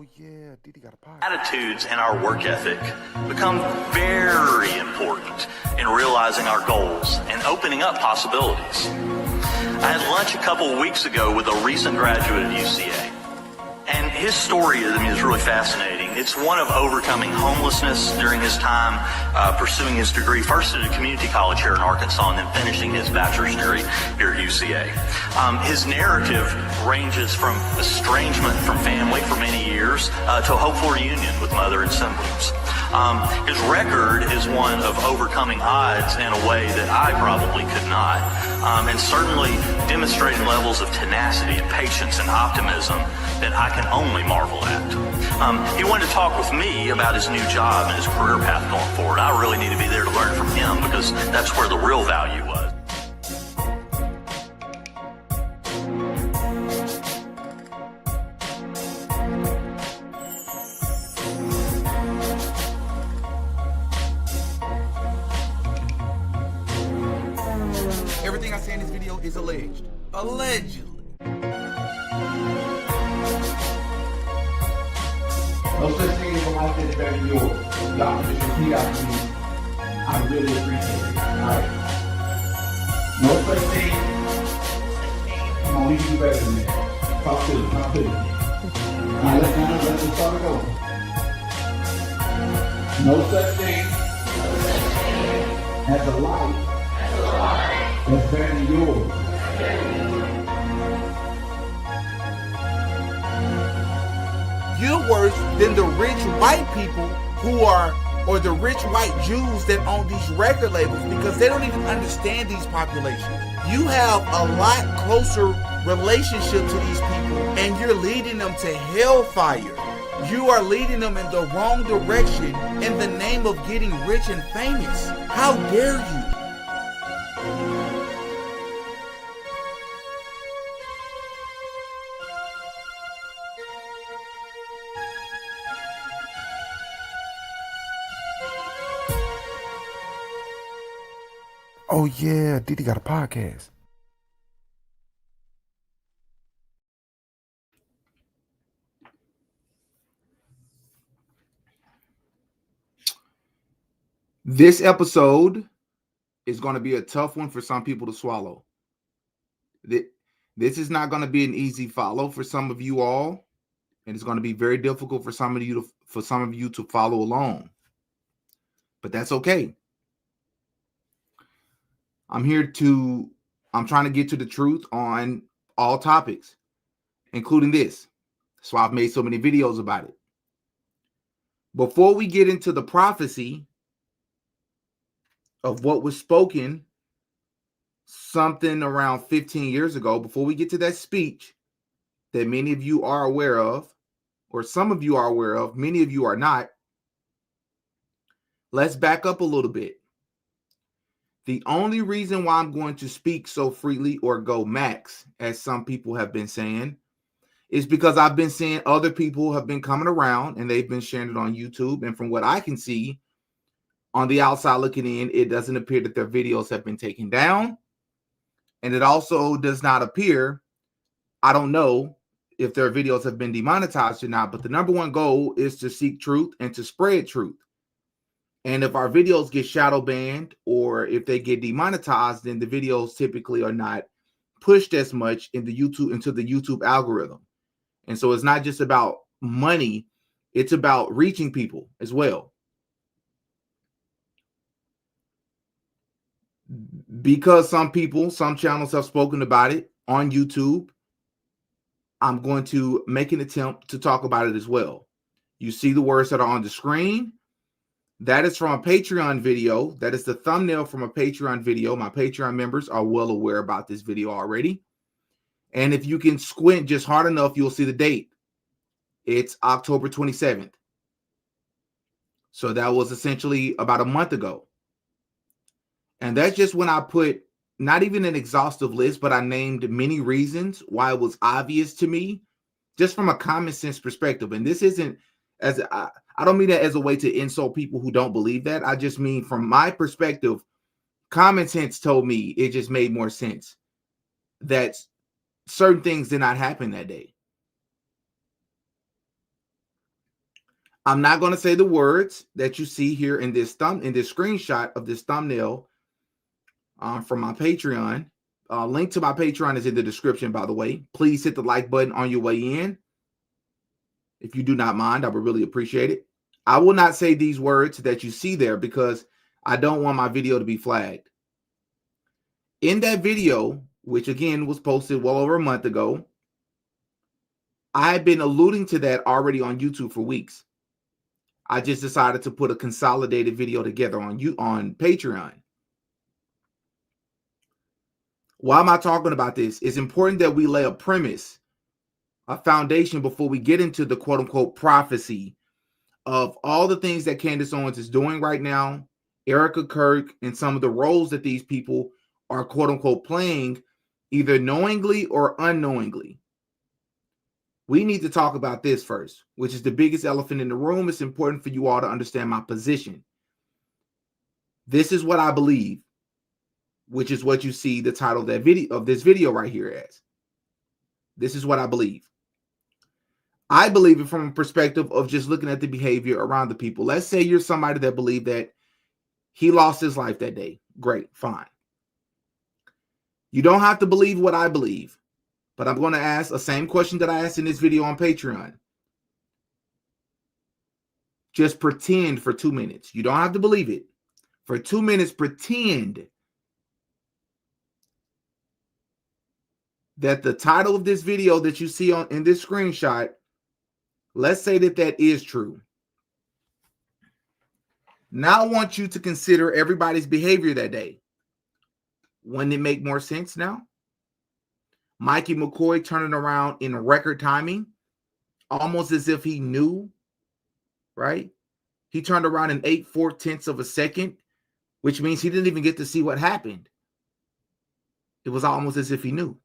Oh yeah, Didi got a podcast. Attitudes and our work ethic become very important in realizing our goals and opening up possibilities. I had lunch a couple of weeks ago with a recent graduate at UCA. And his story is really fascinating. It's one of overcoming homelessness during his time pursuing his degree, first at a community college here in Arkansas, and then finishing his bachelor's degree here at UCA. His narrative ranges from estrangement from family for many years to a hopeful reunion with mother and siblings. His record is one of overcoming odds in a way that I probably could not, and certainly demonstrating levels of tenacity and patience and optimism that I can only marvel at. He wanted to talk with me about his new job and his career path going forward. I really need to be there to learn from him because that's where the real value was. Everything I say in this video is alleged. Allegedly. No such thing as a life that is better than yours. Y'all can just repeat after me. I really appreciate it. Alright? No such thing. Come on, we can do better than that. Talk to me. Talk to me. Alright, let's start it over. No such thing as a life that's better than yours. You're worse than the rich white people who are, or the rich white Jews that own these record labels, because they don't even understand these populations. You have a lot closer relationship to these people, and you're leading them to hellfire. You are leading them in the wrong direction in the name of getting rich and famous. How dare you? Oh yeah, Didi got a podcast. This episode is going to be a tough one for some people to swallow. This is not going to be an easy follow for some of you all, and it's going to be very difficult for some of you to follow along. But that's okay. I'm trying to get to the truth on all topics, including this. So I've made so many videos about it. Before we get into the prophecy of what was spoken something around 15 years ago, before we get to that speech that many of you are aware of, or some of you are aware of, many of you are not, let's back up a little bit. The only reason why I'm going to speak so freely or go max, as some people have been saying, is because I've been seeing other people have been coming around and they've been sharing it on YouTube. And from what I can see on the outside looking in, it doesn't appear that their videos have been taken down. And it also does not appear, I don't know if their videos have been demonetized or not, but the number one goal is to seek truth and to spread truth. And if our videos get shadow banned or if they get demonetized, then the videos typically are not pushed as much into the YouTube algorithm. And so it's not just about money, it's about reaching people as well. Because some channels have spoken about it on YouTube, I'm going to make an attempt to talk about it as well. You see the words that are on the screen. That is from a Patreon video. That is the thumbnail from a Patreon video. My Patreon members are well aware about this video already. And if you can squint just hard enough, you'll see the date. It's October 27th. So that was essentially about a month ago. And that's just when I put not even an exhaustive list, but I named many reasons why it was obvious to me, just from a common sense perspective. And this isn't I don't mean that as a way to insult people who don't believe that. I just mean from my perspective, common sense told me it just made more sense that certain things did not happen that day. I'm not going to say the words that you see here in this screenshot of this thumbnail from my Patreon. Link to my Patreon is in the description, by the way. Please hit the like button on your way in. If you do not mind, I would really appreciate it. I will not say these words that you see there because I don't want my video to be flagged. In that video, which again was posted well over a month ago, I've been alluding to that already on YouTube for weeks. I just decided to put a consolidated video together on Patreon. Why am I talking about this? It's important that we lay a premise, a foundation before we get into the quote unquote prophecy of all the things that Candace Owens is doing right now, Erika, Kirk, and some of the roles that these people are quote unquote playing, either knowingly or unknowingly. We need to talk about this first, which is the biggest elephant in the room. It's important for you all to understand my position. This is what I believe, which is what you see the title of this video right here as. This is what I believe. I believe it from a perspective of just looking at the behavior around the people. Let's say you're somebody that believed that he lost his life that day. Great, fine. You don't have to believe what I believe, but I'm going to ask the same question that I asked in this video on Patreon. Just pretend for 2 minutes. You don't have to believe it. For 2 minutes, pretend that the title of this video that you see in this screenshot, let's say that is true. Now I want you to consider everybody's behavior that day. Wouldn't it make more sense now? Mikey McCoy turning around in record timing, almost as if he knew, right? He turned around in 8/4 of a second, which means he didn't even get to see what happened. It was almost as if he knew.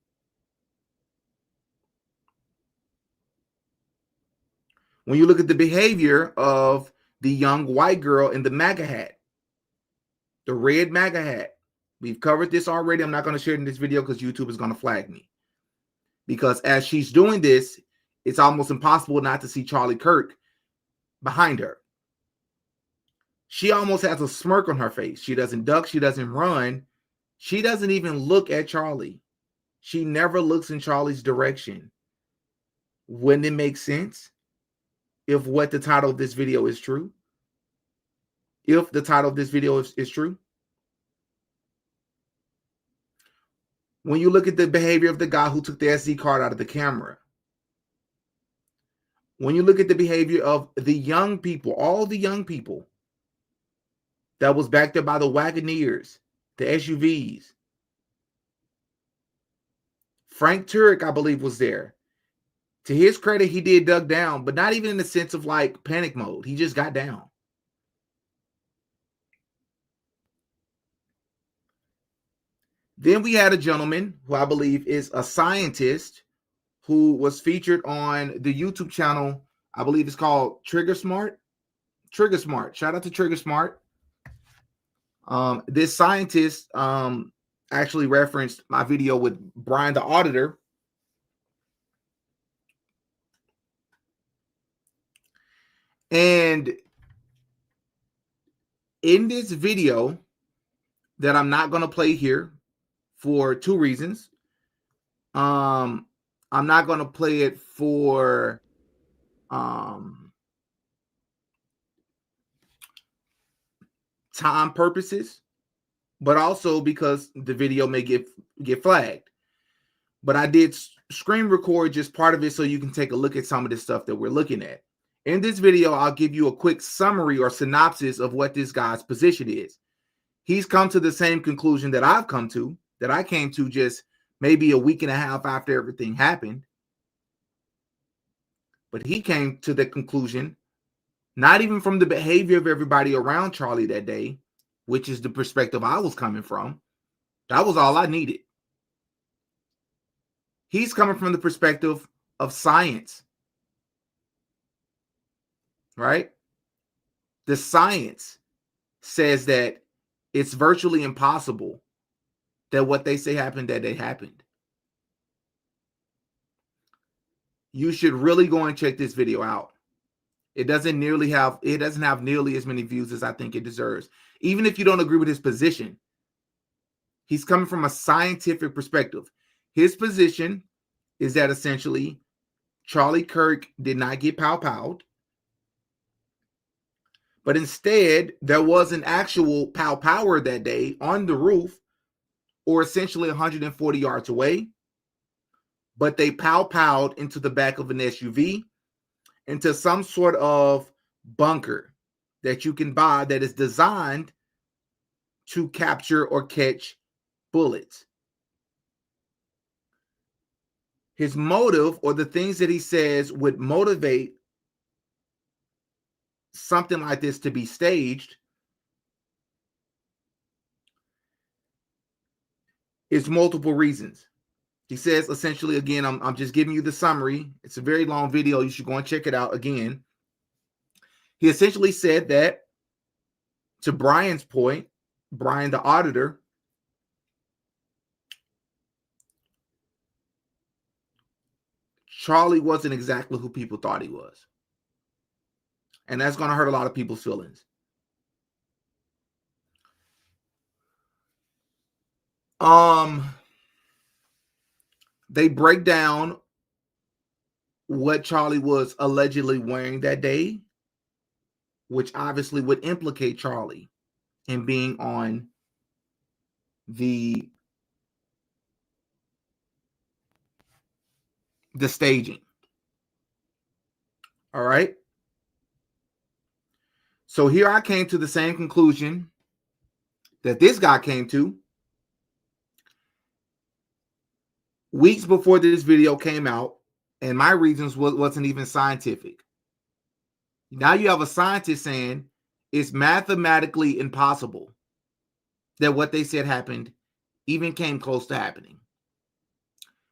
When you look at the behavior of the young white girl in the MAGA hat, the red MAGA hat, we've covered this already. I'm not going to share it in this video because YouTube is going to flag me. Because as she's doing this, it's almost impossible not to see Charlie Kirk behind her. She almost has a smirk on her face. She doesn't duck. She doesn't run. She doesn't even look at Charlie. She never looks in Charlie's direction. Wouldn't it make sense if what the title of this video is true? If the title of this video is true? When you look at the behavior of the guy who took the SD card out of the camera, when you look at the behavior of the young people, all the young people that was back there by the Wagoneers, the SUVs, Frank Turek, I believe, was there. To his credit, he did duck down, but not even in the sense of like panic mode. He just got down. Then we had a gentleman who I believe is a scientist who was featured on the YouTube channel. I believe it's called Trigger Smart. Trigger Smart. Shout out to Trigger Smart. This scientist actually referenced my video with Brian the Auditor. And in this video that I'm not going to play here for 2 reasons. I'm not going to play it for time purposes, but also because the video may get flagged. But I did screen record just part of it so you can take a look at some of the stuff that we're looking at. In this video, I'll give you a quick summary or synopsis of what this guy's position is. He's come to the same conclusion that I've come to, that I came to just maybe a week and a half after everything happened. But he came to the conclusion, not even from the behavior of everybody around Charlie that day, which is the perspective I was coming from. That was all I needed. He's coming from the perspective of science, right? The science says that it's virtually impossible that what they say happened that day happened. You should really go and check this video out. It doesn't have nearly as many views as I think it deserves. Even if you don't agree with his position, he's coming from a scientific perspective. His position is that essentially Charlie Kirk did not get pow-powed, but instead there was an actual pow-power that day on the roof, or essentially 140 yards away, but they pow-powed into the back of an SUV, into some sort of bunker that you can buy that is designed to capture or catch bullets. His motive, or the things that he says would motivate something like this to be staged, is multiple reasons. He says, essentially, again, I'm just giving you the summary. It's a very long video. You should go and check it out again. He essentially said that, to Brian's point, Brian the auditor, Charlie wasn't exactly who people thought he was. And that's going to hurt a lot of people's feelings. They break down what Charlie was allegedly wearing that day, which obviously would implicate Charlie in being on the staging. All right. So here I came to the same conclusion that this guy came to weeks before this video came out, and my reasons wasn't even scientific. Now you have a scientist saying it's mathematically impossible that what they said happened even came close to happening.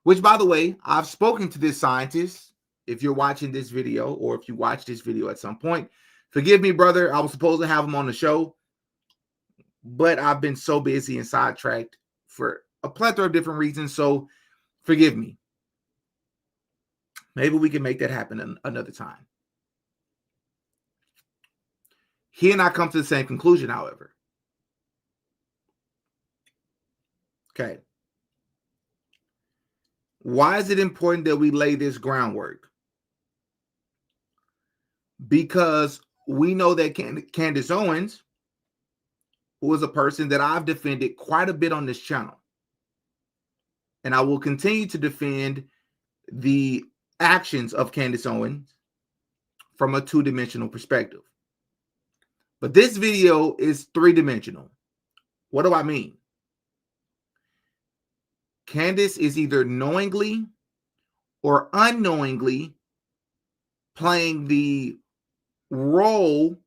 Which, by the way, I've spoken to this scientist. If you're watching this video, or if you watch this video at some point, forgive me, brother. I was supposed to have him on the show, but I've been so busy and sidetracked for a plethora of different reasons. So forgive me. Maybe we can make that happen another time. He and I come to the same conclusion, however. Okay. Why is it important that we lay this groundwork? Because we know that Candace Owens, who is a person that I've defended quite a bit on this channel, and I will continue to defend the actions of Candace Owens from a two-dimensional perspective. But this video is three-dimensional. What do I mean? Candace is either knowingly or unknowingly playing the role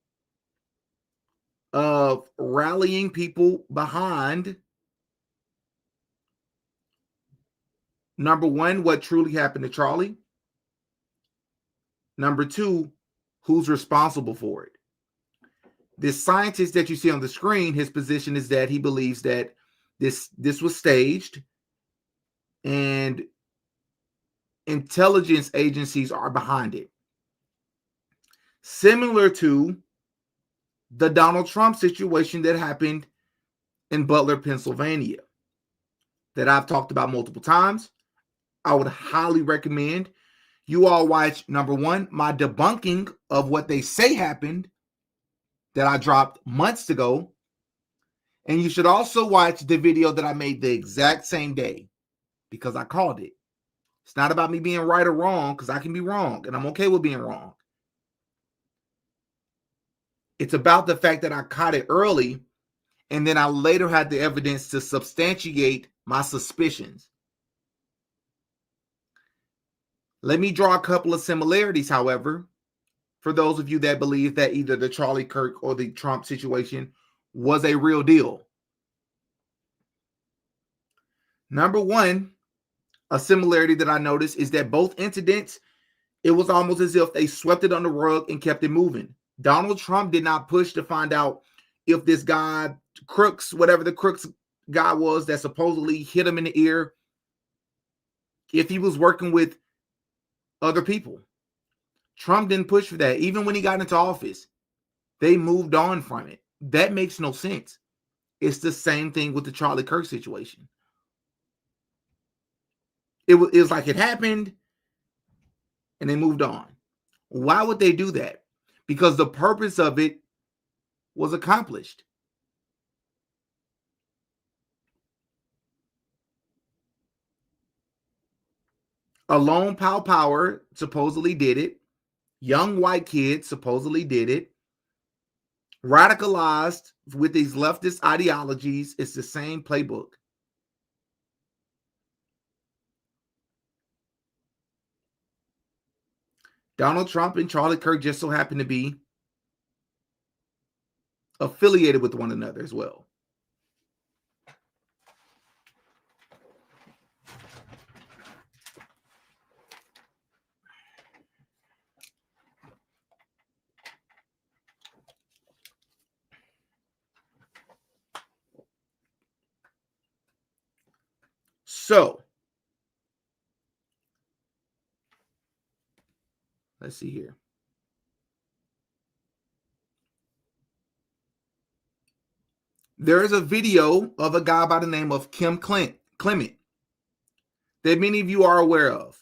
of rallying people behind, number one, what truly happened to Charlie. Number two, who's responsible for it. This scientist that you see on the screen, his position is that he believes that this was staged and intelligence agencies are behind it. Similar to the Donald Trump situation that happened in Butler, Pennsylvania, that I've talked about multiple times. I would highly recommend you all watch, number one, my debunking of what they say happened that I dropped months ago. And you should also watch the video that I made the exact same day, because I called it. It's not about me being right or wrong, because I can be wrong, and I'm okay with being wrong. It's about the fact that I caught it early, and then I later had the evidence to substantiate my suspicions. Let me draw a couple of similarities, however, for those of you that believe that either the Charlie Kirk or the Trump situation was a real deal. Number one, a similarity that I noticed is that both incidents, it was almost as if they swept it on the rug and kept it moving. Donald Trump did not push to find out if this guy, Crooks, whatever the Crooks guy was that supposedly hit him in the ear, if he was working with other people. Trump didn't push for that. Even when he got into office, they moved on from it. That makes no sense. It's the same thing with the Charlie Kirk situation. It was like it happened and they moved on. Why would they do that? Because the purpose of it was accomplished. Alone Power supposedly did it. Young white kids supposedly did it. Radicalized with these leftist ideologies. It's the same playbook. Donald Trump and Charlie Kirk just so happen to be affiliated with one another as well. So, let's see here. There is a video of a guy by the name of Clement that many of you are aware of.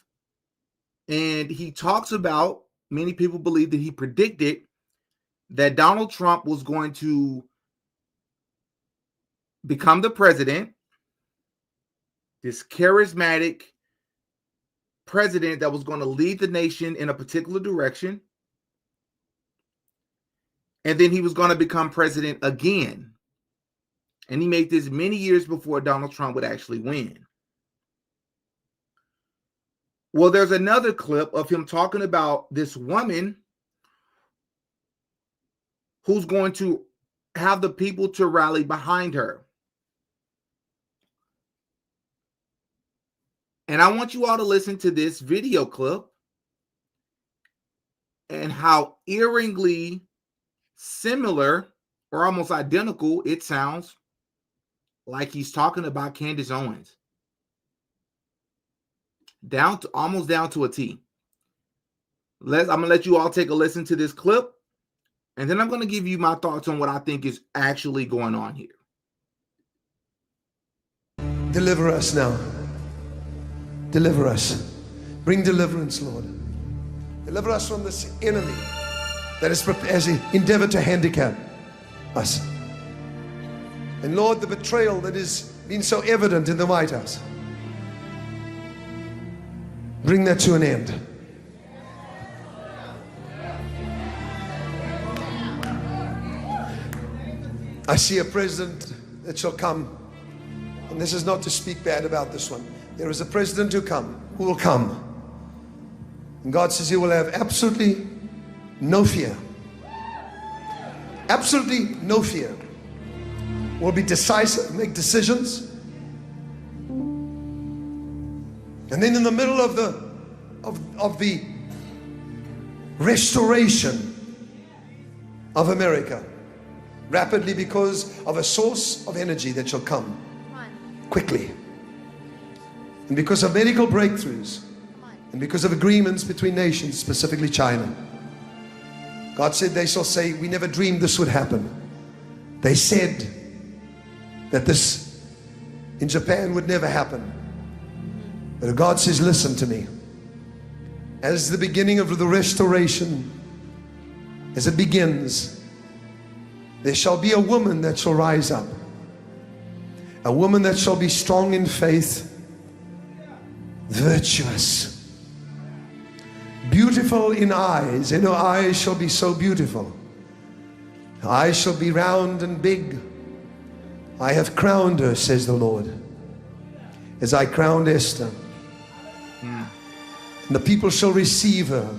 And he talks about, many people believe that he predicted that Donald Trump was going to become the president, this charismatic president that was going to lead the nation in a particular direction. And then he was going to become president again. And he made this many years before Donald Trump would actually win. Well, there's another clip of him talking about this woman who's going to have the people to rally behind her. And I want you all to listen to this video clip and how eerily similar or almost identical it sounds like he's talking about Candace Owens. Almost down to a T. I'm going to let you all take a listen to this clip, and then I'm going to give you my thoughts on what I think is actually going on here. Deliver us now. Deliver us. Bring deliverance, Lord. Deliver us from this enemy that has endeavored to handicap us. And Lord, the betrayal that has been so evident in the White House, bring that to an end. I see a president that shall come, and this is not to speak bad about this one. There is a president who will come. And God says he will have absolutely no fear. Absolutely no fear. Will be decisive, make decisions. And then in the middle of the restoration of America, rapidly, because of a source of energy that shall come quickly, and because of medical breakthroughs, and because of agreements between nations, specifically China. God said they shall say, we never dreamed this would happen. They said that this in Japan would never happen. But God says, listen to me. As the beginning of the restoration, as it begins, there shall be a woman that shall rise up. A woman that shall be strong in faith, virtuous, beautiful in eyes, and her eyes shall be so beautiful. Her eyes shall be round and big. I have crowned her, says the Lord, as I crowned Esther. And the people shall receive her,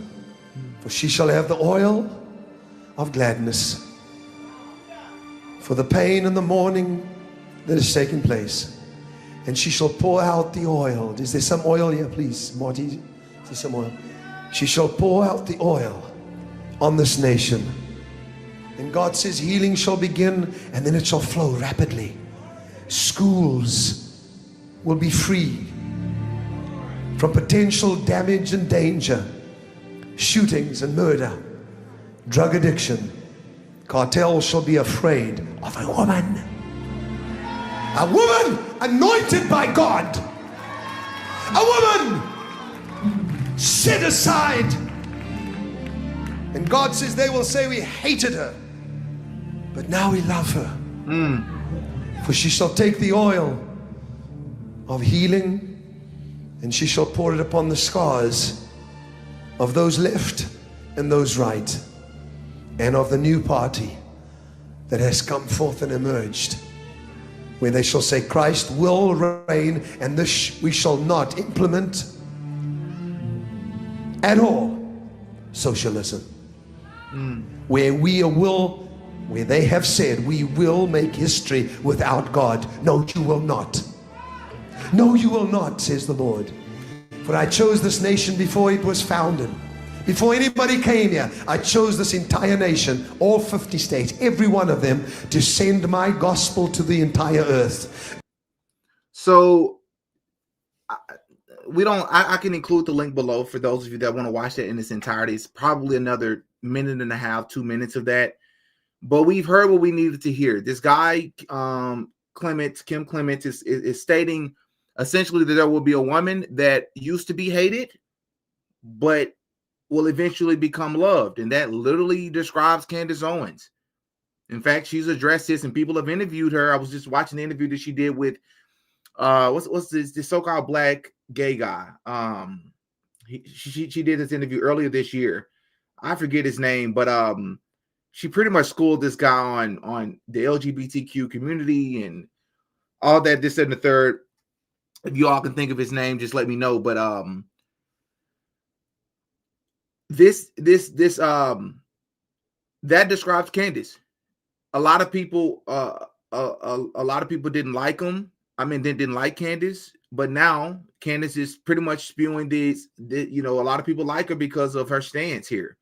for she shall have the oil of gladness for the pain and the mourning that is taking place. And she shall pour out the oil. Is there some oil here, please? Marty, is there some oil? She shall pour out the oil on this nation. And God says healing shall begin, and then it shall flow rapidly. Schools will be free from potential damage and danger. shootings and murder, drug addiction. Cartels shall be afraid of a woman. A woman anointed by God. A woman set aside. And God says they will say we hated her, but now we love her. For she shall take the oil of healing and she shall pour it upon the scars of those left and those right, and of the new party that has come forth and emerged, where they shall say Christ will reign, and this we shall not implement at all socialism. Where where they have said we will make history without God. No, you will not. No, you will not, says the Lord. For I chose this nation before it was founded. Before anybody came here, I chose this entire nation, all 50 states, every one of them, to send my gospel to the entire earth. So I can include the link below for those of you that want to watch that in its entirety. It's probably another minute and a half, 2 minutes of that. But we've heard what we needed to hear. This guy, Kim Clement, is stating essentially that there will be a woman that used to be hated, but will eventually become loved. And that literally describes Candace Owens. In fact, she's addressed this and people have interviewed her. I was just watching the interview that she did with what's this so-called black gay guy. She did this interview earlier this year. I forget his name, but she pretty much schooled this guy on the LGBTQ community and all that, this and the third. If you all can think of his name, just let me know. But that describes Candace. A lot of people didn't like him. I mean, they didn't like Candace, but now Candace is pretty much spewing this. A lot of people like her because of her stance here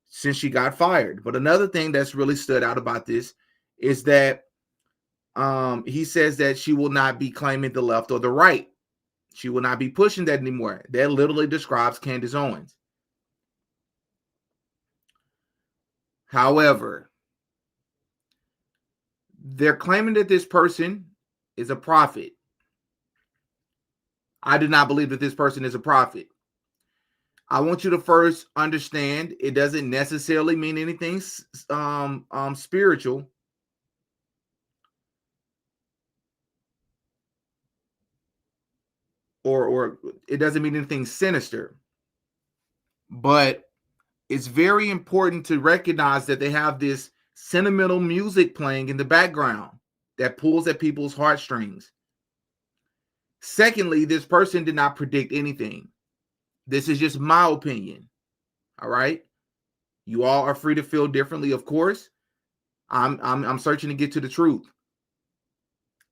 since she got fired. But another thing that's really stood out about this is that he says that she will not be claiming the left or the right. She will not be pushing that anymore. That literally describes Candace Owens. However, they're claiming that this person is a prophet. I do not believe that this person is a prophet. I want you to first understand it doesn't necessarily mean anything spiritual. Or it doesn't mean anything sinister. But it's very important to recognize that they have this sentimental music playing in the background that pulls at people's heartstrings. Secondly, this person did not predict anything. This is just my opinion. All right. You all are free to feel differently, of course. I'm searching to get to the truth.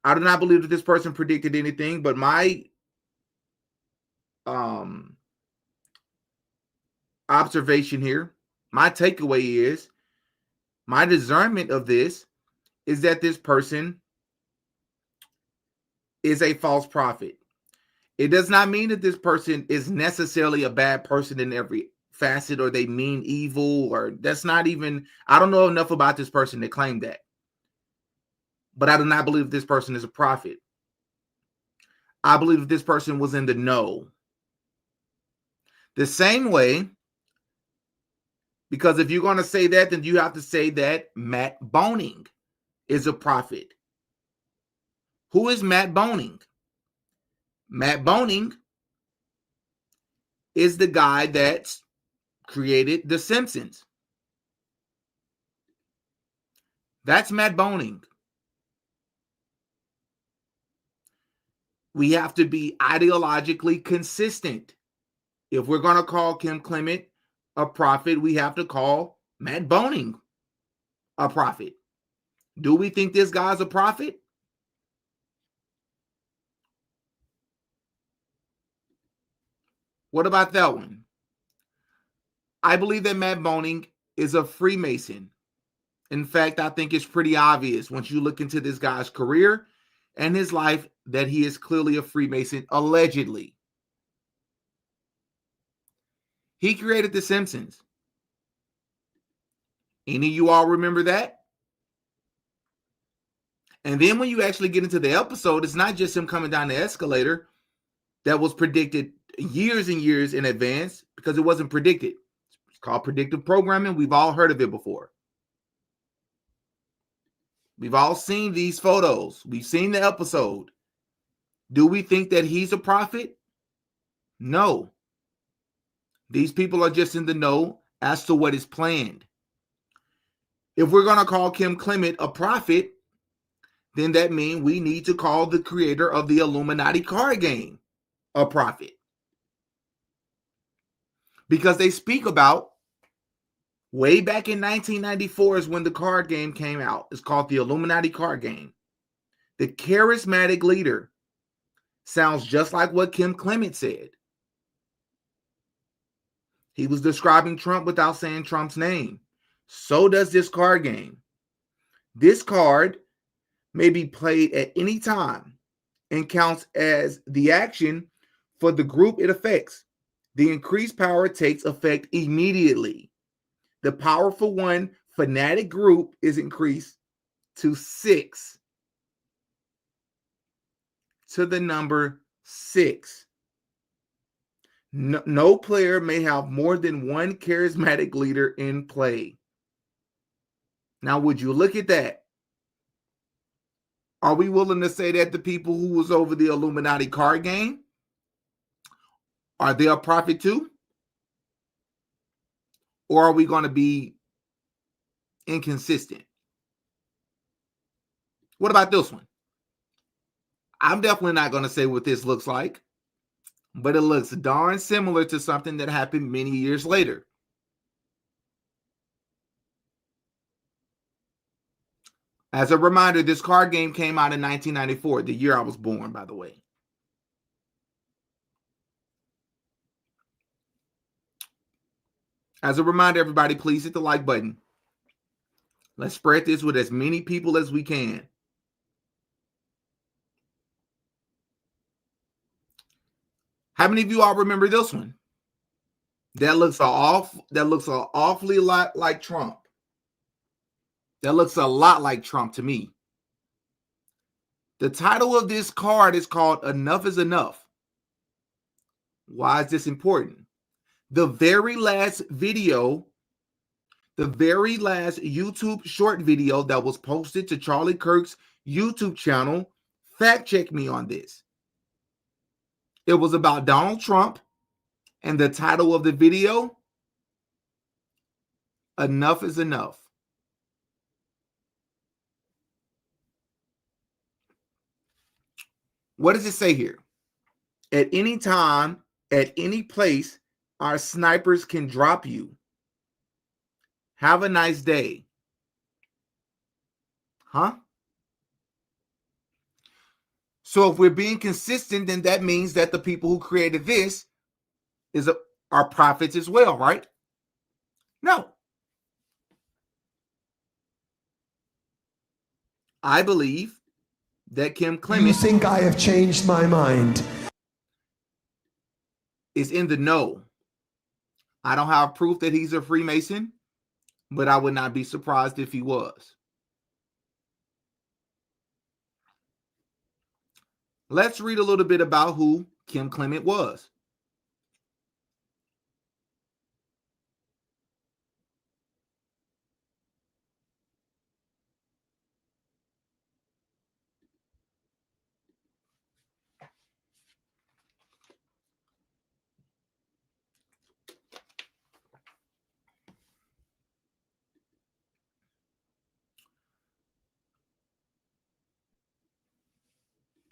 I do not believe that this person predicted anything, but my observation here, my takeaway is, my discernment of this is that this person is a false prophet. It does not mean that this person is necessarily a bad person in every facet, or they mean evil, or that's not even, I don't know enough about this person to claim that. But I do not believe this person is a prophet. I believe that this person was in the know. The same way, because if you're going to say that, then you have to say that Matt Boning is a prophet. Who is Matt Boning? Matt Boning is the guy that created The Simpsons. That's Matt Boning. We have to be ideologically consistent. If we're going to call Kim Clement a prophet, we have to call Matt Boning a prophet. Do we think this guy's a prophet? What about that one? I believe that Matt Boning is a Freemason. In fact, I think it's pretty obvious once you look into this guy's career and his life that he is clearly a Freemason, allegedly. He created The Simpsons. Any of you all remember that? And then when you actually get into the episode, it's not just him coming down the escalator that was predicted years and years in advance, because it wasn't predicted. It's called predictive programming. We've all heard of it before. We've all seen these photos. We've seen the episode. Do we think that he's a prophet? No. These people are just in the know as to what is planned. If we're going to call Kim Clement a prophet, then that means we need to call the creator of the Illuminati card game a prophet. Because they speak about, way back in 1994 is when the card game came out. It's called the Illuminati card game. The charismatic leader sounds just like what Kim Clement said. He was describing Trump without saying Trump's name. So does this card game. This card may be played at any time and counts as the action for the group it affects. The increased power takes effect immediately. The powerful one fanatic group is increased to 6. To the number 6. No player may have more than one charismatic leader in play. Now, would you look at that? Are we willing to say that the people who was over the Illuminati card game, are they a prophet too? Or are we going to be inconsistent? What about this one? I'm definitely not going to say what this looks like, but it looks darn similar to something that happened many years later. As a reminder, this card game came out in 1994, the year I was born, by the way. As a reminder, everybody, please hit the like button. Let's spread this with as many people as we can. How many of you all remember this one? That looks an awfully lot like Trump. That looks a lot like Trump to me. The title of this card is called Enough is Enough. Why is this important? The very last video, the very last YouTube short video that was posted to Charlie Kirk's YouTube channel, fact check me on this. It was about Donald Trump, and the title of the video, Enough is Enough. What does it say here? At any time, at any place, our snipers can drop you. Have a nice day. Huh? So if we're being consistent, then that means that the people who created this are prophets as well, right? No. I believe that Kim Clement, You think I have changed my mind? is in the know. I don't have proof that he's a Freemason, but I would not be surprised if he was. Let's read a little bit about who Kim Clement was.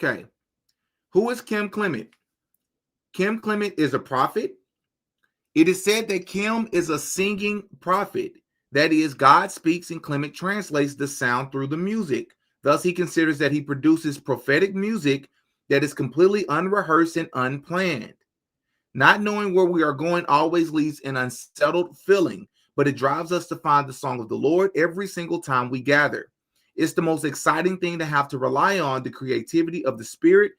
Okay. Who is Kim Clement? Kim Clement is a prophet. It is said that Kim is a singing prophet. That is, God speaks and Clement translates the sound through the music. Thus, he considers that he produces prophetic music that is completely unrehearsed and unplanned. Not knowing where we are going always leaves an unsettled feeling, but it drives us to find the song of the Lord every single time we gather. It's the most exciting thing to have to rely on the creativity of the Spirit.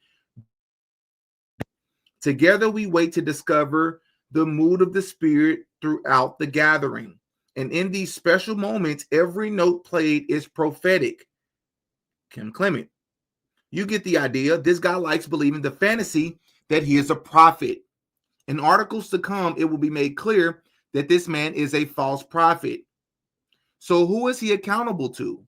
Together we wait to discover the mood of the Spirit throughout the gathering. And in these special moments, every note played is prophetic. Kim Clement. You get the idea. This guy likes believing the fantasy that he is a prophet. In articles to come, it will be made clear that this man is a false prophet. So who is he accountable to?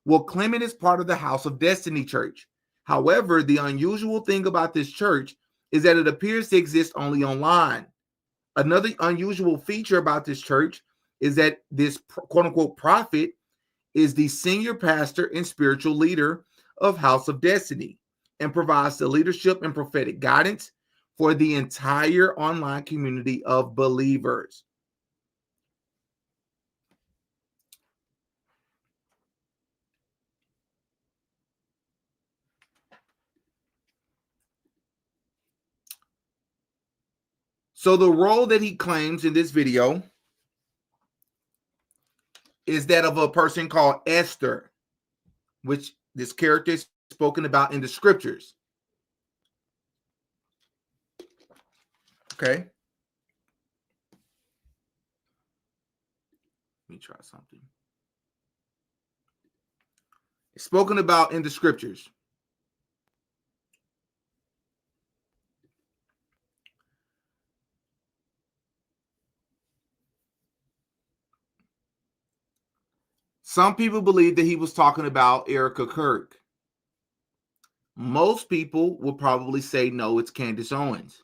Well, Clement is part of the House of Destiny Church. However, the unusual thing about this church is that it appears to exist only online. Another unusual feature about this church is that this quote-unquote prophet is the senior pastor and spiritual leader of House of Destiny and provides the leadership and prophetic guidance for the entire online community of believers. So the role that he claims in this video is that of a person called Esther, which this character is spoken about in the scriptures. Okay. Let me try something. It's spoken about in the scriptures. Some people believe that he was talking about Erika Kirk. Most people will probably say, no, it's Candace Owens.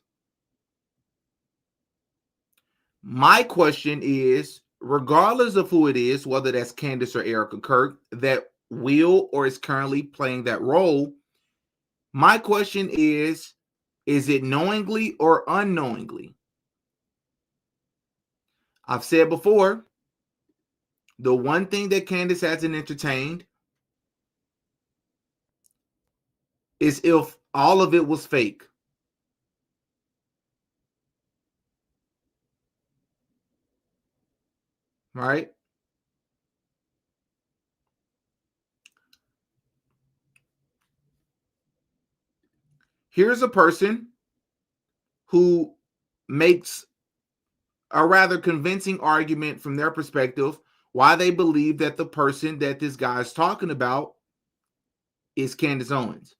My question is, regardless of who it is, whether that's Candace or Erika Kirk, that will or is currently playing that role, my question is it knowingly or unknowingly? I've said before, the one thing that Candace hasn't entertained is if all of it was fake. Right? Here's a person who makes a rather convincing argument from their perspective why they believe that the person that this guy is talking about is Candace Owens.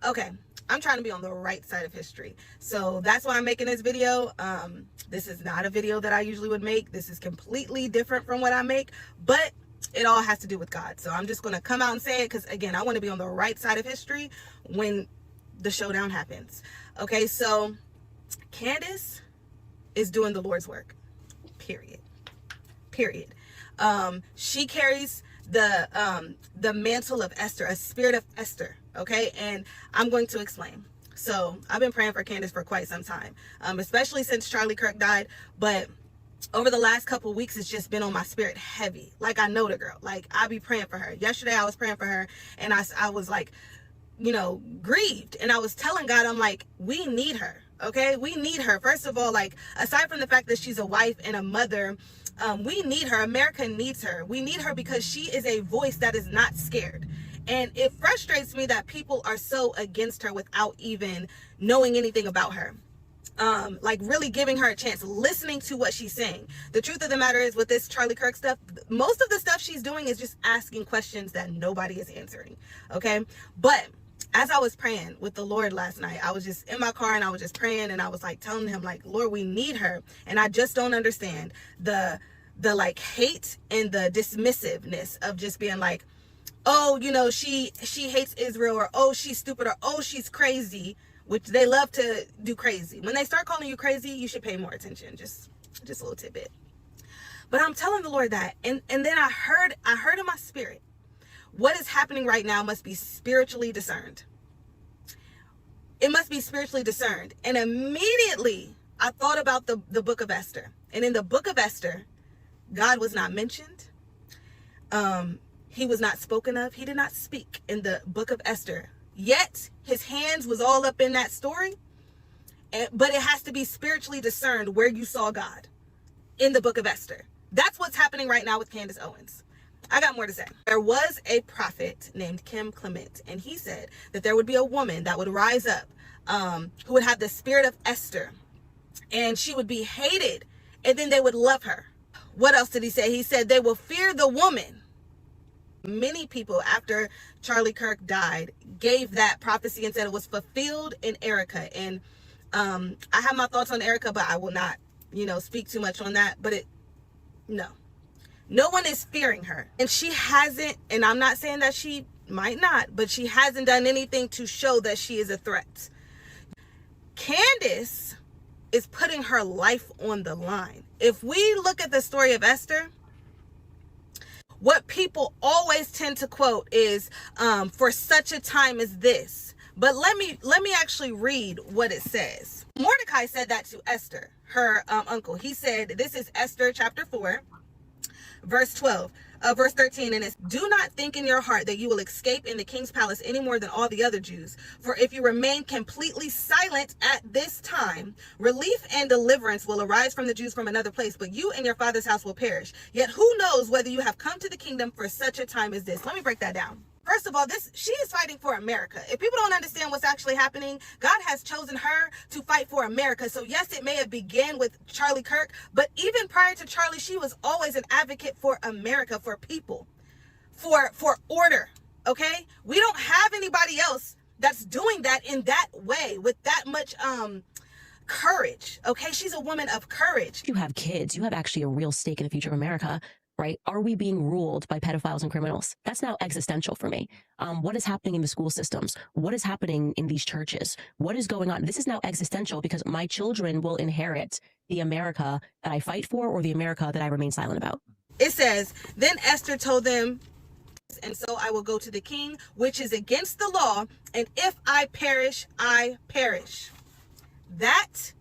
Okay, I'm trying to be on the right side of history. So that's why I'm making this video. This is not a video that I usually would make. This is completely different from what I make, but it all has to do with God. So I'm just going to come out and say it because, again, I want to be on the right side of history when the showdown happens. Okay, so Candace is doing the Lord's work, period. She carries the mantle of Esther, a spirit of Esther. Okay, and I'm going to explain. So I've been praying for Candace for quite some time, especially since Charlie Kirk died. But over the last couple of weeks, it's just been on my spirit heavy. Like, I know the girl. Like, I be praying for her. Yesterday, I was praying for her, and I was like, you know, grieved. And I was telling God, I'm like, we need her. Okay, we need her. First of all, like, aside from the fact that she's a wife and a mother, we need her. America needs her. We need her because she is a voice that is not scared. And it frustrates me that people are so against her without even knowing anything about her. Like, really giving her a chance, listening to what she's saying. The truth of the matter is, with this Charlie Kirk stuff, most of the stuff she's doing is just asking questions that nobody is answering. Okay, but as I was praying with the Lord last night, I was just in my car and I was just praying, and I was like telling him, like, Lord, we need her. And I just don't understand the like hate and the dismissiveness of just being like, oh, you know, she hates Israel, or oh, she's stupid, or oh, she's crazy, which they love to do crazy. When they start calling you crazy, you should pay more attention. Just a little tidbit. But I'm telling the Lord that, and then I heard in my spirit, what is happening right now must be spiritually discerned. It must be spiritually discerned. And immediately I thought about the book of Esther. And in the book of Esther, God was not mentioned. He was not spoken of. He did not speak in the book of Esther. Yet his hands was all up in that story. But it has to be spiritually discerned where you saw God in the book of Esther. That's what's happening right now with Candace Owens. I got more to say. There was a prophet named Kim Clement, and he said that there would be a woman that would rise up, who would have the spirit of Esther. and she would be hated, and then they would love her. What else did he say? He said they will fear the woman. Many people after Charlie Kirk died gave that prophecy and said it was fulfilled in Erika. And I have my thoughts on Erika, but I will not, speak too much on that. But no one is fearing her. And she hasn't, and I'm not saying that she might not, but she hasn't done anything to show that she is a threat. Candace is putting her life on the line. If we look at the story of Esther, what people always tend to quote is for such a time as this. But let me actually read what it says. Mordecai said that to Esther, her uncle. He said, this is Esther chapter 4, verse 13, and it's, do not think in your heart that you will escape in the king's palace any more than all the other Jews. For if you remain completely silent at this time, relief and deliverance will arise from the Jews from another place, but you and your father's house will perish. Yet who knows whether you have come to the kingdom for such a time as this? Let me break that down. First of all, she is fighting for America. If people don't understand what's actually happening, God has chosen her to fight for America. So yes, it may have began with Charlie Kirk, but even prior to Charlie, she was always an advocate for America, for people, for order. Okay? We don't have anybody else that's doing that in that way with that much courage. Okay? She's a woman of courage. You have kids. You have actually a real stake in the future of America. Right? Are we being ruled by pedophiles and criminals? That's now existential for me. What is happening in the school systems? What is happening in these churches? What is going on? This is now existential because my children will inherit the America that I fight for or the America that I remain silent about. It says, then Esther told them, and so I will go to the king, which is against the law, and if I perish, I perish. That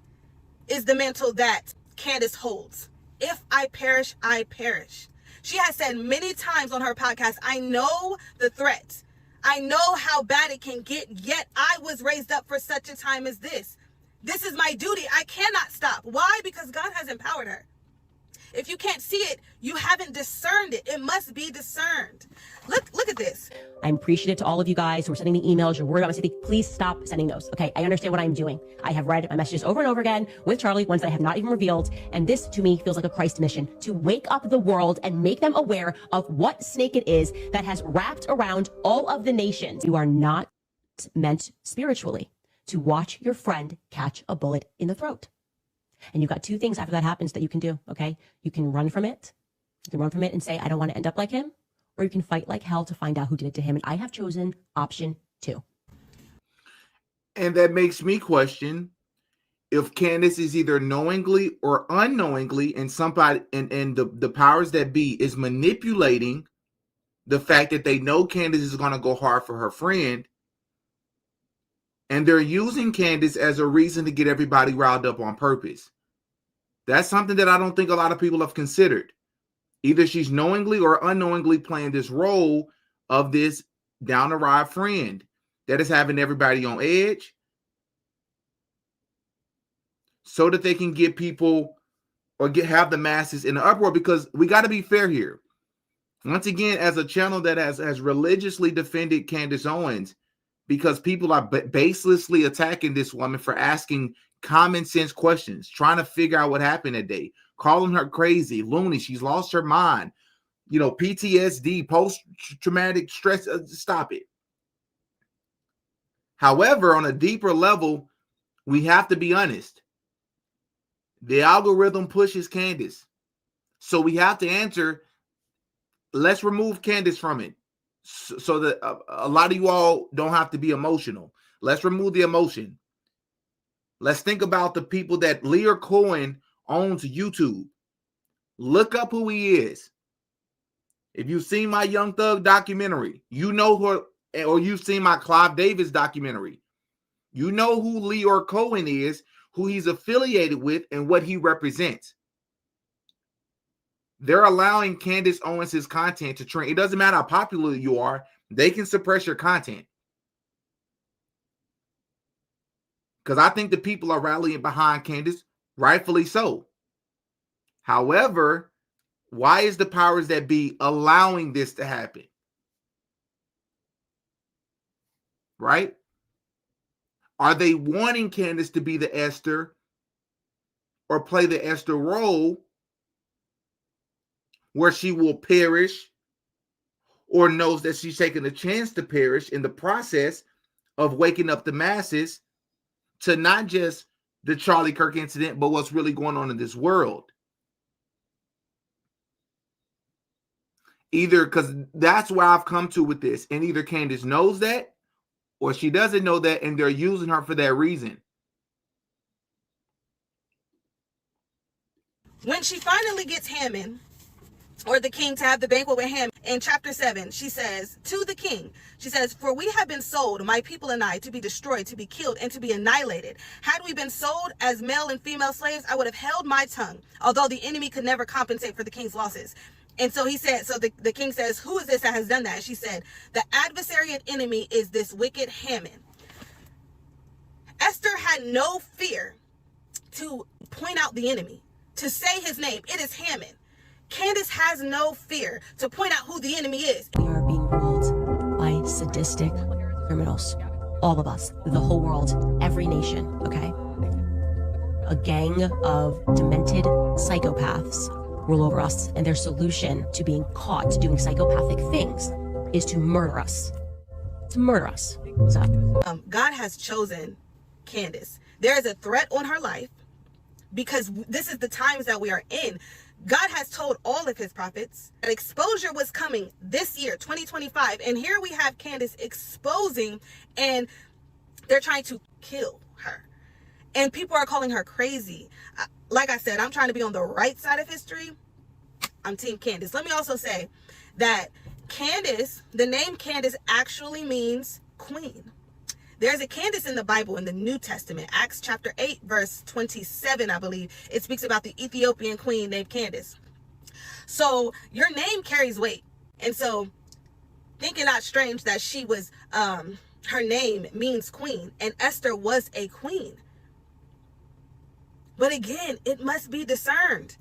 is the mantle that Candace holds. If I perish, I perish. She has said many times on her podcast, I know the threat. I know how bad it can get, yet I was raised up for such a time as this. This is my duty. I cannot stop. Why? Because God has empowered her. If you can't see it, you haven't discerned it. It must be discerned. Look at this. I'm appreciative to all of you guys who are sending me emails. You're worried about my safety. Please stop sending those. Okay. I understand what I'm doing. I have read my messages over and over again with Charlie, ones that I have not even revealed. And this to me feels like a Christ mission to wake up the world and make them aware of what snake it is that has wrapped around all of the nations. You are not meant spiritually to watch your friend catch a bullet in the throat. And you've got two things after that happens that you can do, okay? You can run from it. You can run from it and say, I don't want to end up like him. Or you can fight like hell to find out who did it to him. And I have chosen option 2. And that makes me question if Candace is either knowingly or unknowingly, and somebody and the powers that be is manipulating the fact that they know Candace is going to go hard for her friend. And they're using Candace as a reason to get everybody riled up on purpose. That's something that I don't think a lot of people have considered. Either she's knowingly or unknowingly playing this role of this down the ride friend that is having everybody on edge so that they can get people or have the masses in the uproar, because we got to be fair here. Once again, as a channel that has religiously defended Candace Owens, because people are baselessly attacking this woman for asking common sense questions, trying to figure out what happened that day, calling her crazy, loony, she's lost her mind, PTSD, post-traumatic stress. Stop it. However, on a deeper level, we have to be honest. The algorithm pushes Candace. So we have to answer, let's remove Candace from it, so that a lot of you all don't have to be emotional. Let's remove the emotion. Let's think about the people that Lear Cohen owns YouTube. Look up who he is. If you've seen my Young Thug documentary, you know who, or you've seen my Clive Davis documentary, you know who Lear Cohen is, who he's affiliated with, and what he represents. They're allowing Candace Owens' content to trend. It doesn't matter how popular you are, they can suppress your content. Because I think the people are rallying behind Candace, rightfully so. However, why is the powers that be allowing this to happen? Right? Are they wanting Candace to be the Esther or play the Esther role where she will perish or knows that she's taking a chance to perish in the process of waking up the masses to not just the Charlie Kirk incident, but what's really going on in this world. Either, because that's where I've come to with this, and either Candace knows that or she doesn't know that, and they're using her for that reason. When she finally gets Haman, or the king, to have the banquet with Haman, in chapter 7, she says to the king, she says, "For we have been sold, my people and I, to be destroyed, to be killed, and to be annihilated. Had we been sold as male and female slaves, I would have held my tongue, although the enemy could never compensate for the king's losses." And so he said, so the king says, "Who is this that has done that?" She said, "The adversary and enemy is this wicked Haman." Esther had no fear to point out the enemy, to say his name. It is Haman. Candace has no fear to point out who the enemy is. We are being ruled by sadistic criminals. All of us, the whole world, every nation, okay? A gang of demented psychopaths rule over us, and their solution to being caught doing psychopathic things is to murder us. To murder us. So, God has chosen Candace. There is a threat on her life because this is the times that we are in. God has told all of his prophets that exposure was coming this year, 2025. And here we have Candace exposing, and they're trying to kill her. And people are calling her crazy. Like I said, I'm trying to be on the right side of history. I'm Team Candace. Let me also say that Candace, the name Candace actually means queen. There's a Candace in the Bible in the New Testament, Acts chapter 8, verse 27, I believe. It speaks about the Ethiopian queen named Candace. So your name carries weight. And so think it not strange that she was, her name means queen, and Esther was a queen. But again, it must be discerned.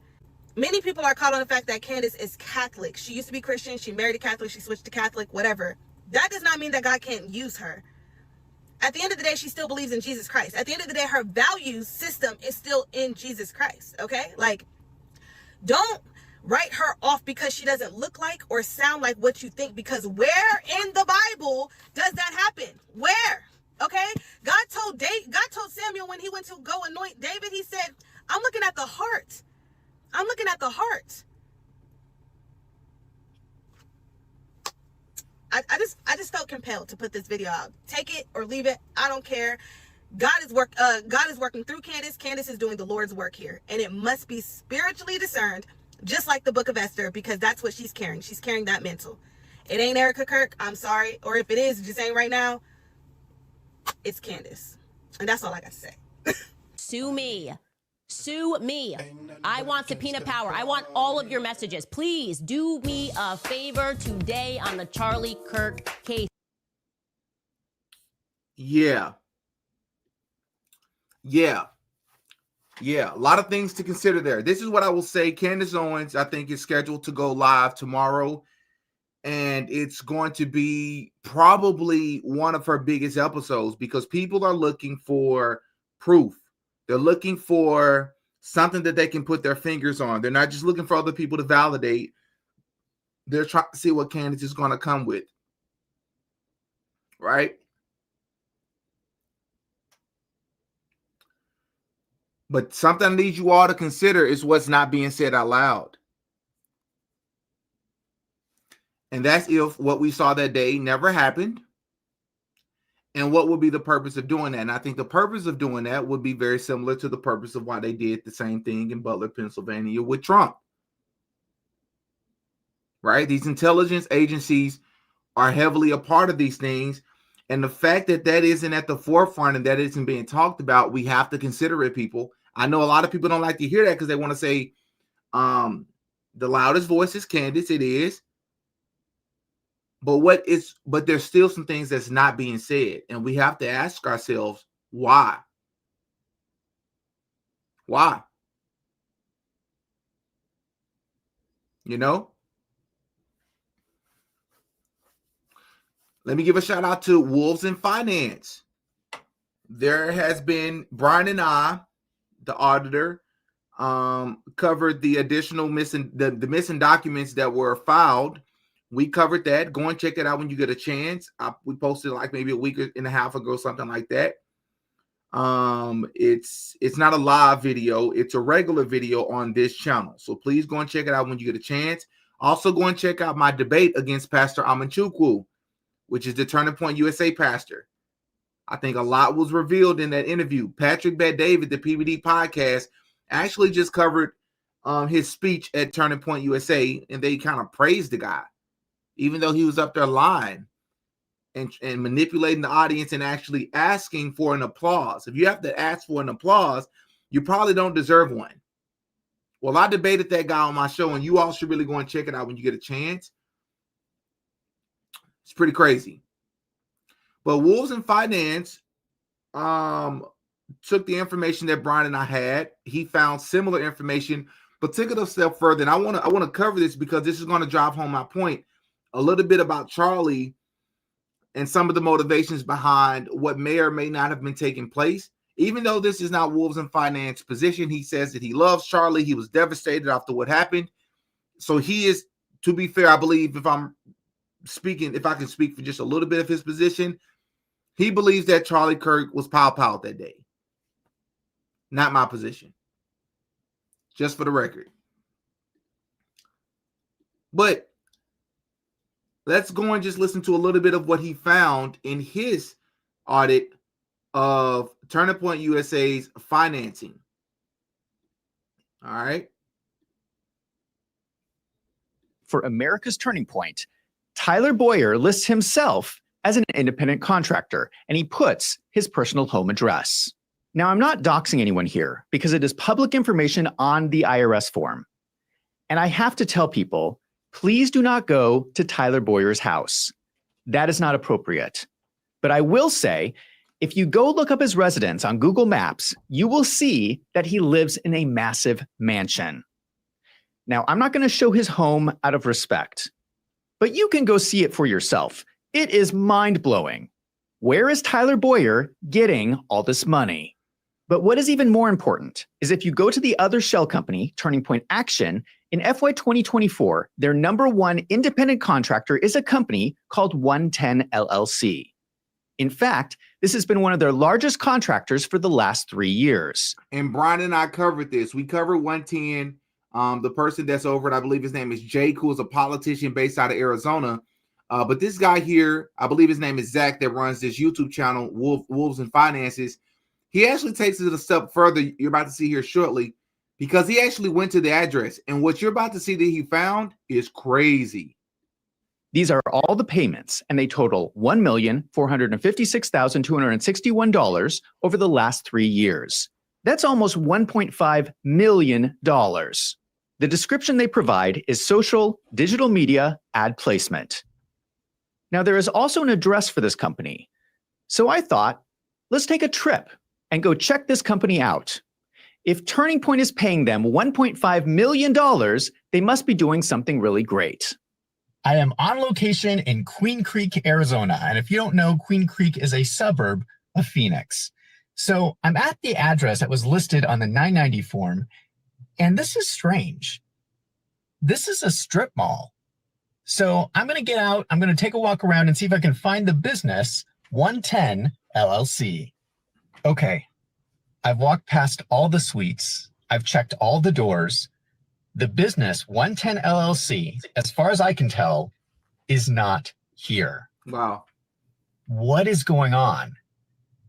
Many people are caught on the fact that Candace is Catholic. She used to be Christian. She married a Catholic. She switched to Catholic, whatever. That does not mean that God can't use her. At the end of the day, she still believes in Jesus Christ. At the end of the day, her value system is still in Jesus Christ, okay? Like, don't write her off because she doesn't look like or sound like what you think, because where in the Bible does that happen? Where? Okay? God told Samuel when he went to go anoint David, he said, "I'm looking at the heart. I'm looking at the heart." I just felt compelled to put this video out. Take it or leave it. I don't care. God is working through Candace. Candace is doing the Lord's work here, and it must be spiritually discerned, just like the book of Esther, because that's what she's carrying. She's carrying that mantle. It ain't Erika Kirk. I'm sorry. Or if it is, just ain't right now. It's Candace. And that's all I got to say. sue me. Sue me. I want subpoena power. I want all of your messages. Please do me a favor today on the Charlie Kirk case. Yeah. A lot of things to consider there. This is what I will say. Candace Owens, I think, is scheduled to go live tomorrow. And it's going to be probably one of her biggest episodes because people are looking for proof. They're looking for something that they can put their fingers on. They're not just looking for other people to validate. They're trying to see what Candace is going to come with. Right? But something I need you all to consider is what's not being said out loud. And that's if what we saw that day never happened. And what would be the purpose of doing that? And I think the purpose of doing that would be very similar to the purpose of why they did the same thing in Butler, Pennsylvania with Trump. Right? These intelligence agencies are heavily a part of these things. And the fact that that isn't at the forefront and that isn't being talked about, we have to consider it, people. I know a lot of people don't like to hear that because they want to say the loudest voice is Candace. It is. But there's still some things that's not being said. And we have to ask ourselves, why? Why? You know? Let me give a shout out to Wolves in Finance. There has been Brian and I, the auditor, covered the additional missing the missing documents that were filed. We covered that. Go and check it out when you get a chance. We posted like maybe a week and a half ago, something like that. It's not a live video, it's a regular video on this channel. So please go and check it out when you get a chance. Also go and check out my debate against Pastor Amanchukwu, which is the Turning Point USA pastor. I think a lot was revealed in that interview. Patrick Bet-David, the PBD podcast, actually just covered his speech at Turning Point USA, and they kind of praised the guy, even though he was up there lying and manipulating the audience and actually asking for an applause. If you have to ask for an applause, you probably don't deserve one. Well, I debated that guy on my show, and you all should really go and check it out when you get a chance. It's pretty crazy. But Wolves in Finance took the information that Brian and I had. He found similar information, but took it a step further. And I want to cover this because this is going to drive home my point a little bit about Charlie and some of the motivations behind what may or may not have been taking place. Even though this is not Wolves in Finance position, he says that he loves Charlie. He was devastated after what happened. So he is, to be fair, I believe if I can speak for just a little bit of his position, he believes that Charlie Kirk was pow that day. Not my position. Just for the record. But let's go and just listen to a little bit of what he found in his audit of Turning Point USA's financing. All right. For America's Turning Point, Tyler Boyer lists himself as an independent contractor, and he puts his personal home address. Now, I'm not doxing anyone here because it is public information on the IRS form. And I have to tell people, please do not go to Tyler Boyer's house. That is not appropriate. But I will say, if you go look up his residence on Google Maps, you will see that he lives in a massive mansion. Now, I'm not going to show his home out of respect, but you can go see it for yourself. It is mind-blowing. Where is Tyler Boyer getting all this money? But what is even more important is if you go to the other shell company, Turning Point Action, in FY 2024, their number one independent contractor is a company called 110 LLC. In fact, this has been one of their largest contractors for the last 3 years. And Brian and I covered this. We covered 110. The person that's over it, I believe his name is Jake, who is a politician based out of Arizona. But this guy here, I believe his name is Zach, that runs this YouTube channel, Wolves and Finances. He actually takes it a step further. You're about to see here shortly, because he actually went to the address. And what you're about to see that he found is crazy. These are all the payments, and they total $1,456,261 over the last 3 years. That's almost $1.5 million. The description they provide is social, digital media, ad placement. Now, there is also an address for this company. So I thought, let's take a trip and go check this company out. If Turning Point is paying them $1.5 million, they must be doing something really great. I am on location in Queen Creek, Arizona. And if you don't know, Queen Creek is a suburb of Phoenix. So I'm at the address that was listed on the 990 form. And this is strange. This is a strip mall. So I'm going to get out. I'm going to take a walk around and see if I can find the business 110 LLC. Okay. I've walked past all the suites. I've checked all the doors. The business 110 LLC, as far as I can tell, is not here. Wow. What is going on?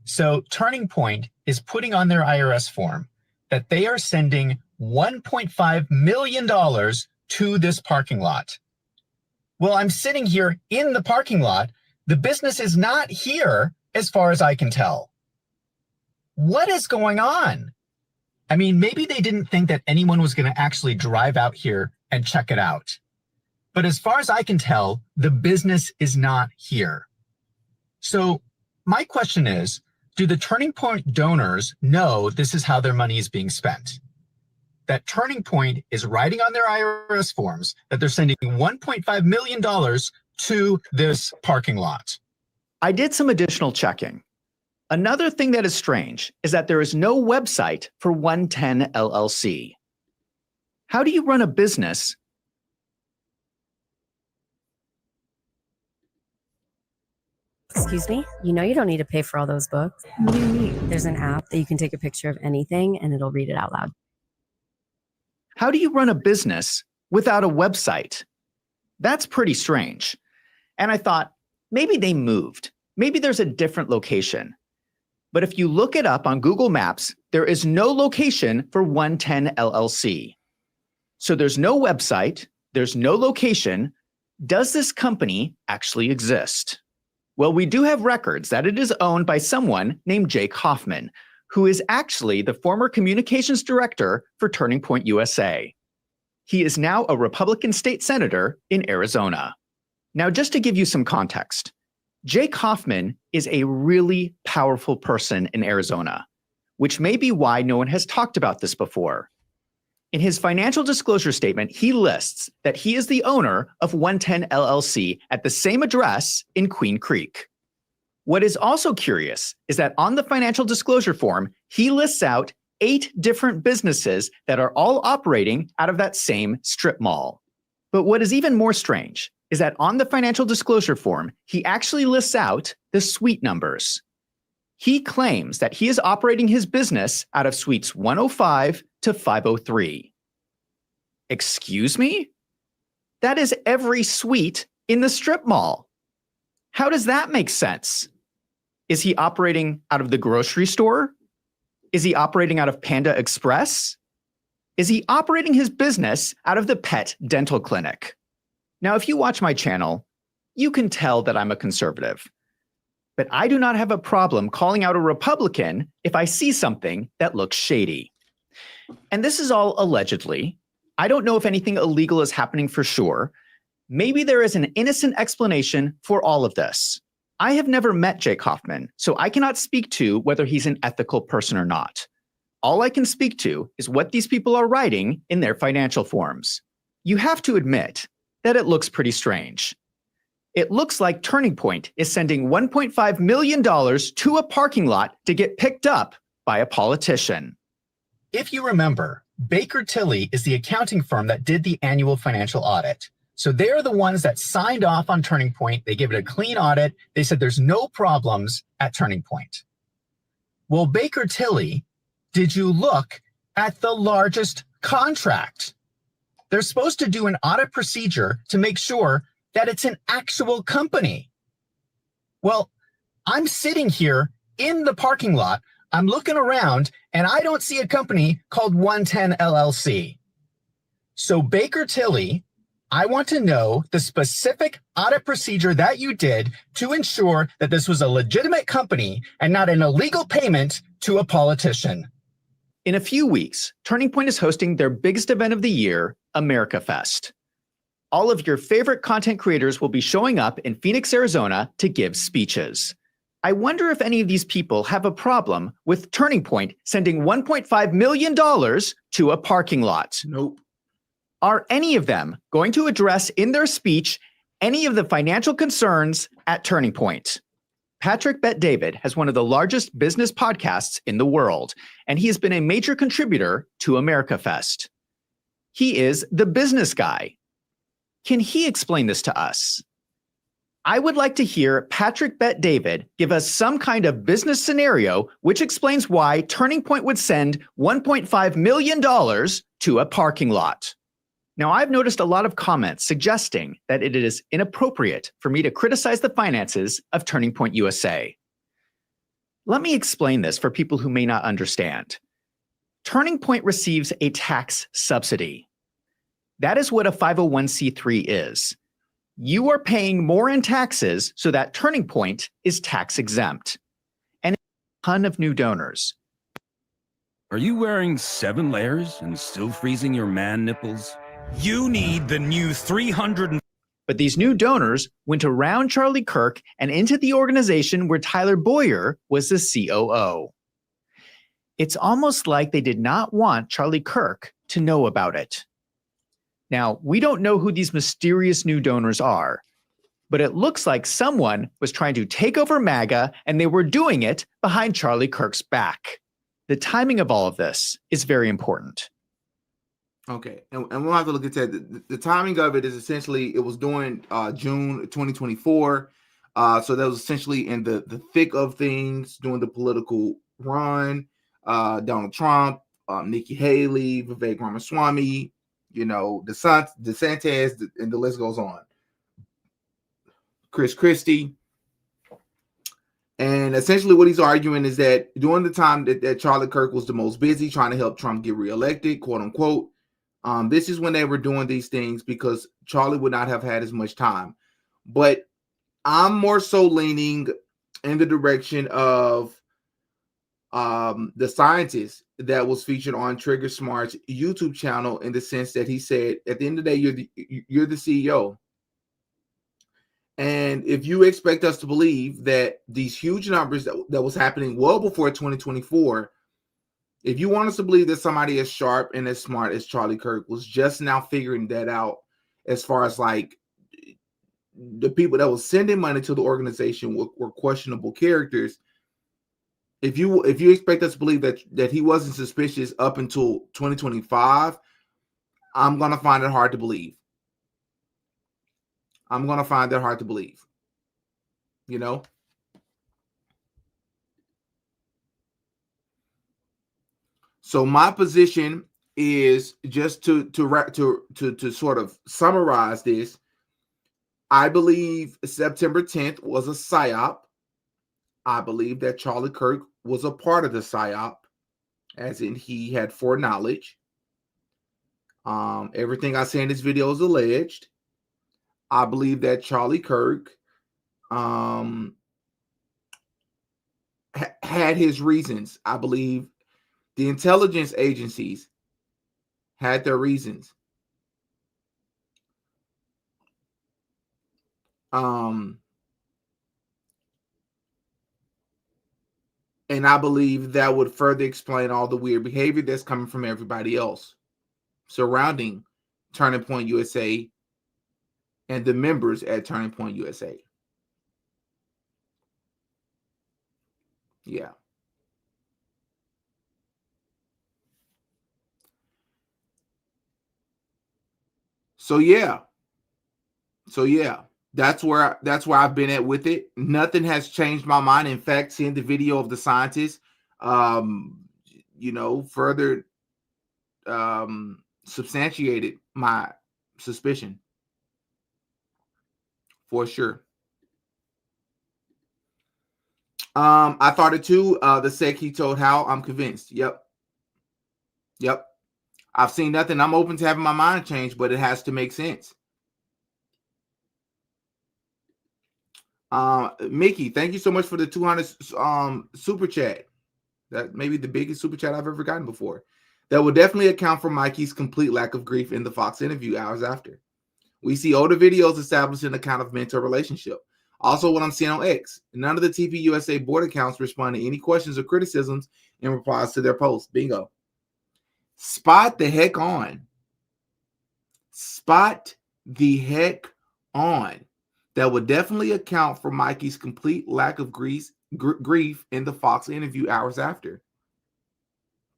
So Turning Point is putting on their IRS form that they are sending $1.5 million to this parking lot. Well, I'm sitting here in the parking lot. The business is not here as far as I can tell. What is going on? I mean, maybe they didn't think that anyone was going to actually drive out here and check it out. But as far as I can tell, the business is not here. So my question is, do the Turning Point donors know this is how their money is being spent? That Turning Point is writing on their IRS forms that they're sending $1.5 million to this parking lot. I did some additional checking. Another thing that is strange is that there is no website for 110 LLC. How do you run a business? Excuse me? You know you don't need to pay for all those books. What do you mean? There's an app that you can take a picture of anything and it'll read it out loud. How do you run a business without a website? That's pretty strange. And I thought, maybe they moved. Maybe there's a different location. But if you look it up on Google Maps, there is no location for 110 LLC. So there's no website, there's no location. Does this company actually exist? Well, we do have records that it is owned by someone named Jake Hoffman, who is actually the former communications director for Turning Point USA. He is now a Republican state senator in Arizona. Now, just to give you some context, Jake Hoffman is a really powerful person in Arizona, which may be why no one has talked about this before. In his financial disclosure statement, he lists that he is the owner of 110 LLC at the same address in Queen Creek. What is also curious is that on the financial disclosure form, he lists out 8 different businesses that are all operating out of that same strip mall. But what is even more strange is that on the financial disclosure form, he actually lists out the suite numbers. He claims that he is operating his business out of suites 105 to 503. Excuse me? That is every suite in the strip mall. How does that make sense? Is he operating out of the grocery store? Is he operating out of Panda Express? Is he operating his business out of the pet dental clinic? Now, if you watch my channel, you can tell that I'm a conservative. But I do not have a problem calling out a Republican if I see something that looks shady. And this is all allegedly. I don't know if anything illegal is happening for sure. Maybe there is an innocent explanation for all of this. I have never met Jake Hoffman, so I cannot speak to whether he's an ethical person or not. All I can speak to is what these people are writing in their financial forms. You have to admit that it looks pretty strange. It looks like Turning Point is sending $1.5 million to a parking lot to get picked up by a politician. If you remember, Baker Tilly is the accounting firm that did the annual financial audit. So they're the ones that signed off on Turning Point. They gave it a clean audit. They said there's no problems at Turning Point. Well, Baker Tilly, did you look at the largest contract? They're supposed to do an audit procedure to make sure that it's an actual company. Well, I'm sitting here in the parking lot. I'm looking around and I don't see a company called 110 LLC. So Baker Tilly, I want to know the specific audit procedure that you did to ensure that this was a legitimate company and not an illegal payment to a politician. In a few weeks, Turning Point is hosting their biggest event of the year, America Fest. All of your favorite content creators will be showing up in Phoenix, Arizona to give speeches. I wonder if any of these people have a problem with Turning Point sending $1.5 million to a parking lot. Nope. Are any of them going to address in their speech any of the financial concerns at Turning Point? Patrick Bet-David has one of the largest business podcasts in the world, and he has been a major contributor to America Fest. He is the business guy. Can he explain this to us? I would like to hear Patrick Bet-David give us some kind of business scenario which explains why Turning Point would send $1.5 million to a parking lot. Now, I've noticed a lot of comments suggesting that it is inappropriate for me to criticize the finances of Turning Point USA. Let me explain this for people who may not understand. Turning Point receives a tax subsidy. That is what a 501c3 is. You are paying more in taxes so that Turning Point is tax exempt. And a ton of new donors. Are you wearing 7 layers and still freezing your man nipples? You need the new 300. But these new donors went around Charlie Kirk and into the organization where Tyler Boyer was the COO. It's almost like they did not want Charlie Kirk to know about it. Now, we don't know who these mysterious new donors are, but it looks like someone was trying to take over MAGA and they were doing it behind Charlie Kirk's back. The timing of all of this is very important. Okay, and we'll have to look at that. The timing of it is essentially it was during June 2024. So that was essentially in the thick of things during the political run. Donald Trump, Nikki Haley, Vivek Ramaswamy, DeSantis, and the list goes on. Chris Christie. And essentially what he's arguing is that during the time that Charlie Kirk was the most busy trying to help Trump get reelected, quote unquote, this is when they were doing these things because Charlie would not have had as much time. But I'm more so leaning in the direction of the scientist that was featured on Trigger Smart's YouTube channel, in the sense that he said, at the end of the day, you're the CEO. And if you expect us to believe that these huge numbers that was happening well before 2024, if you want us to believe that somebody as sharp and as smart as Charlie Kirk was just now figuring that out, as far as like the people that was sending money to the organization were questionable characters, if you expect us to believe that he wasn't suspicious up until 2025, I'm gonna find it hard to believe. I'm gonna find that hard to believe. You know. So my position is just to sort of summarize this. I believe September 10th was a psyop. I believe that Charlie Kirk was a part of the psyop, as in he had foreknowledge. Everything I say in this video is alleged. I believe that Charlie Kirk had his reasons. I believe the intelligence agencies had their reasons. And I believe that would further explain all the weird behavior that's coming from everybody else surrounding Turning Point USA and the members at Turning Point USA. Yeah. So yeah, that's where I've been at with it. Nothing has changed my mind. In fact, seeing the video of the scientists, further substantiated my suspicion for sure. I thought it too. The sec he told how, I'm convinced. Yep. I've seen nothing. I'm open to having my mind changed, but it has to make sense. Mickey, thank you so much for the 200 super chat. That may be the biggest super chat I've ever gotten before. That will definitely account for Mikey's complete lack of grief in the Fox interview hours after. We see older videos establishing a kind of mentor relationship. Also, what I'm seeing on X, none of the TP USA board accounts respond to any questions or criticisms in replies to their posts. Bingo. Spot the heck on. Spot the heck on. That would definitely account for Mikey's complete lack of grief in the Fox interview hours after.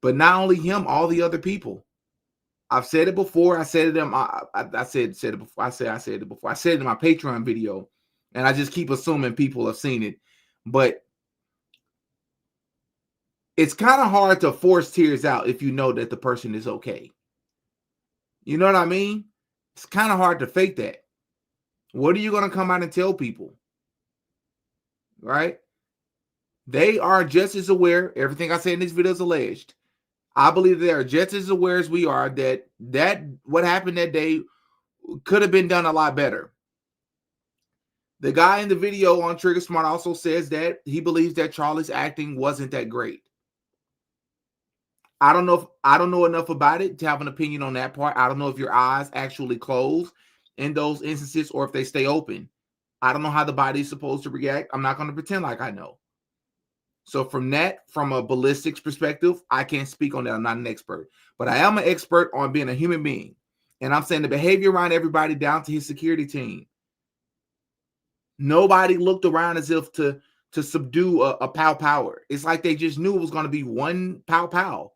But not only him, all the other people. I've said it before. I said it in my I said it before. I said it before. I said it in my Patreon video, and I just keep assuming people have seen it. But it's kind of hard to force tears out if you know that the person is okay. You know what I mean? It's kind of hard to fake that. What are you going to come out and tell people? Right? They are just as aware. Everything I say in this video is alleged. I believe they are just as aware as we are that what happened that day could have been done a lot better. The guy in the video on Trigger Smart also says that he believes that Charlie's acting wasn't that great. I don't know enough about it to have an opinion on that part. I don't know if your eyes actually close in those instances or if they stay open. I don't know how the body is supposed to react. I'm not going to pretend like I know. So from a ballistics perspective, I can't speak on that. I'm not an expert. But I am an expert on being a human being. And I'm saying the behavior around everybody down to his security team. Nobody looked around as if to subdue a pow. It's like they just knew it was going to be one pow.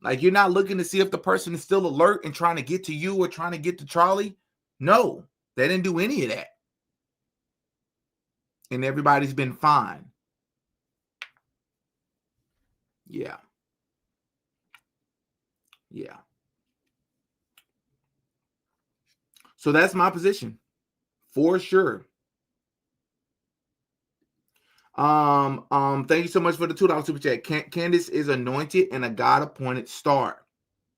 Like, you're not looking to see if the person is still alert and trying to get to you or trying to get to Charlie. No, they didn't do any of that. And everybody's been fine. Yeah. Yeah. So that's my position for sure. Thank you so much for the $2 super chat. Candace is anointed and a God-appointed star.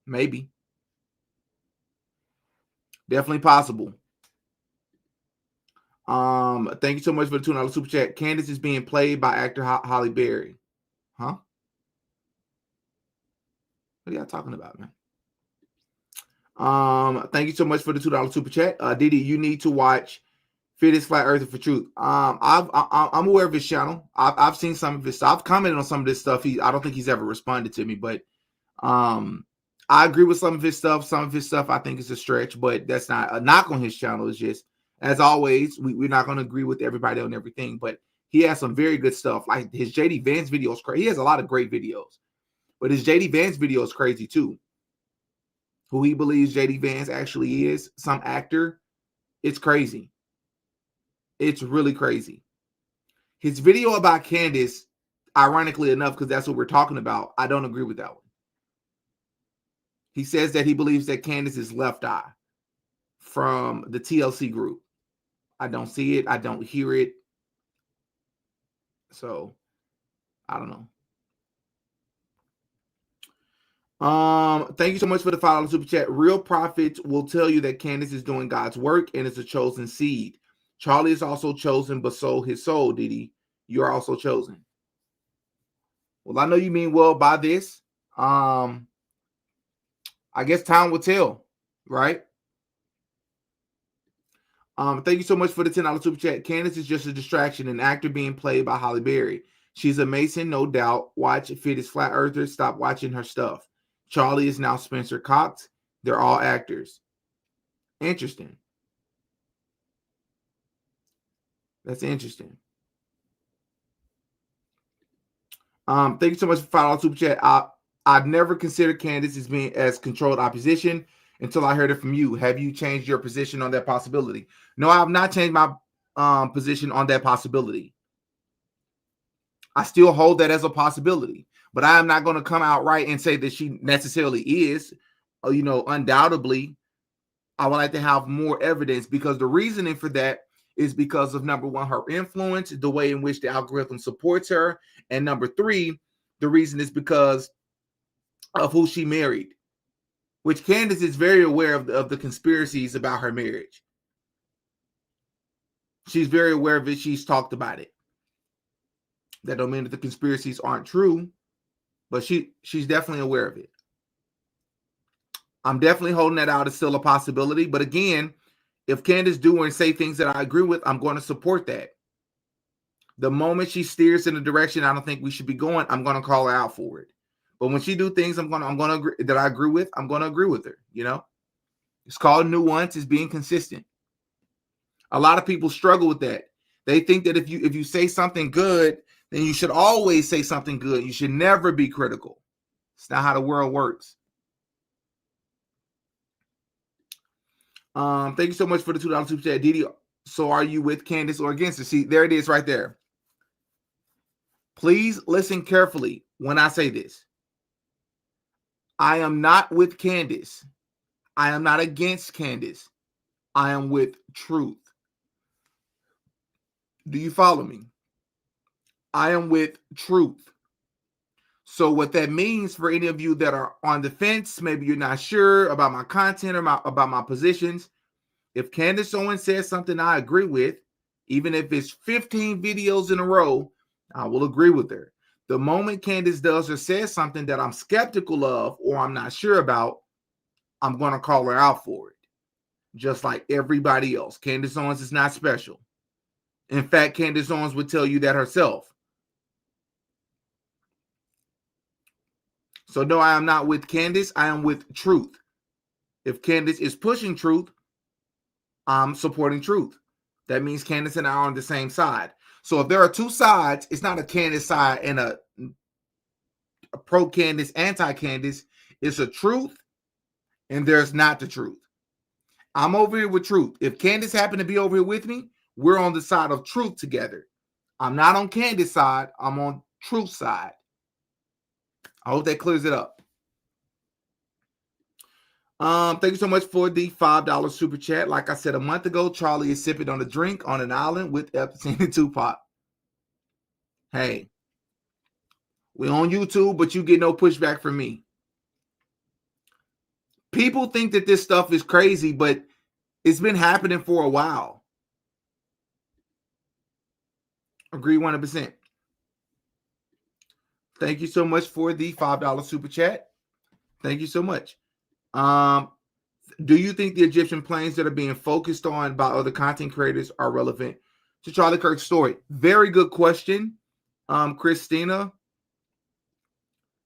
Maybe. Definitely possible. Thank you so much for the $2 super chat. Candace is being played by actor Holly Berry. Huh? What are y'all talking about, man? Thank you so much for the $2 super chat. Didi, you need to watch Fit Flat Earther for Truth. I'm aware of his channel. I've seen some of his stuff. I've commented on some of this stuff. I don't think he's ever responded to me, but I agree with some of his stuff. Some of his stuff I think is a stretch, but that's not a knock on his channel. It's just, as always, we're not going to agree with everybody on everything, but he has some very good stuff. Like his JD Vance videos, he has a lot of great videos, but his JD Vance video is crazy too. Who he believes JD Vance actually is, some actor, it's crazy. It's really crazy. His video about Candace, ironically enough, because that's what we're talking about, I don't agree with that one. He says that he believes that Candace is Left Eye from the TLC group. I don't see it. I don't hear it. So, I don't know. Thank you so much for the $5 super chat. Real prophets will tell you that Candace is doing God's work and is a chosen seed. Charlie is also chosen, but sold his soul, Didi. You're also chosen. Well, I know you mean well by this. I guess time will tell, right? Thank you so much for the $10 super chat. Candace is just a distraction, an actor being played by Holly Berry. She's a Mason, no doubt. Watch Fit is Flat Earther. Stop watching her stuff. Charlie is now Spencer Cox. They're all actors. Interesting. That's interesting. Thank you so much for $5 super chat. I've never considered Candace as being as controlled opposition until I heard it from you. Have you changed your position on that possibility? No, I have not changed my position on that possibility. I still hold that as a possibility, but I am not going to come out right and say that she necessarily is. Undoubtedly, I would like to have more evidence, because the reasoning for that is because of, number one, her influence, the way in which the algorithm supports her, and number three, the reason is because of who she married, which Candace is very aware of the conspiracies about her marriage. She's very aware of it. She's talked about it. That don't mean that the conspiracies aren't true, but she's definitely aware of it. I'm definitely holding that out as still a possibility. But again, if Candace do and say things that I agree with, I'm going to support that. The moment she steers in a direction I don't think we should be going, I'm going to call her out for it. But when she do things I'm going to agree that I agree with, I'm going to agree with her. It's called nuance, is being consistent. A lot of people struggle with that. They think that if you say something good, then you should always say something good. You should never be critical. It's not how the world works. Thank you so much for the $2 super chat, Didi. So are you with Candace or against her? See, there it is right there. Please listen carefully when I say this. I am not with Candace. I am not against Candace. I am with truth. Do you follow me? I am with truth. So what that means for any of you that are on the fence, maybe you're not sure about my content or about my positions. If Candace Owens says something I agree with, even if it's 15 videos in a row, I will agree with her. The moment Candace does or says something that I'm skeptical of or I'm not sure about, I'm going to call her out for it. Just like everybody else. Candace Owens is not special. In fact, Candace Owens would tell you that herself. So no, I am not with Candace. I am with truth. If Candace is pushing truth, I'm supporting truth. That means Candace and I are on the same side. So if there are two sides, it's not a Candace side and a pro-Candace, anti-Candace. It's a truth and there's not the truth. I'm over here with truth. If Candace happened to be over here with me, we're on the side of truth together. I'm not on Candace's side. I'm on truth side. I hope that clears it up. Thank you so much for the $5 super chat. Like I said a month ago, Charlie is sipping on a drink on an island with Epstein and Tupac. Hey, we're on YouTube, but you get no pushback from me. People think that this stuff is crazy, but it's been happening for a while. Agree 100%. Thank you so much for the $5 super chat. Thank you so much. Do you think the Egyptian planes that are being focused on by other content creators are relevant to Charlie Kirk's story? Very good question, Christina.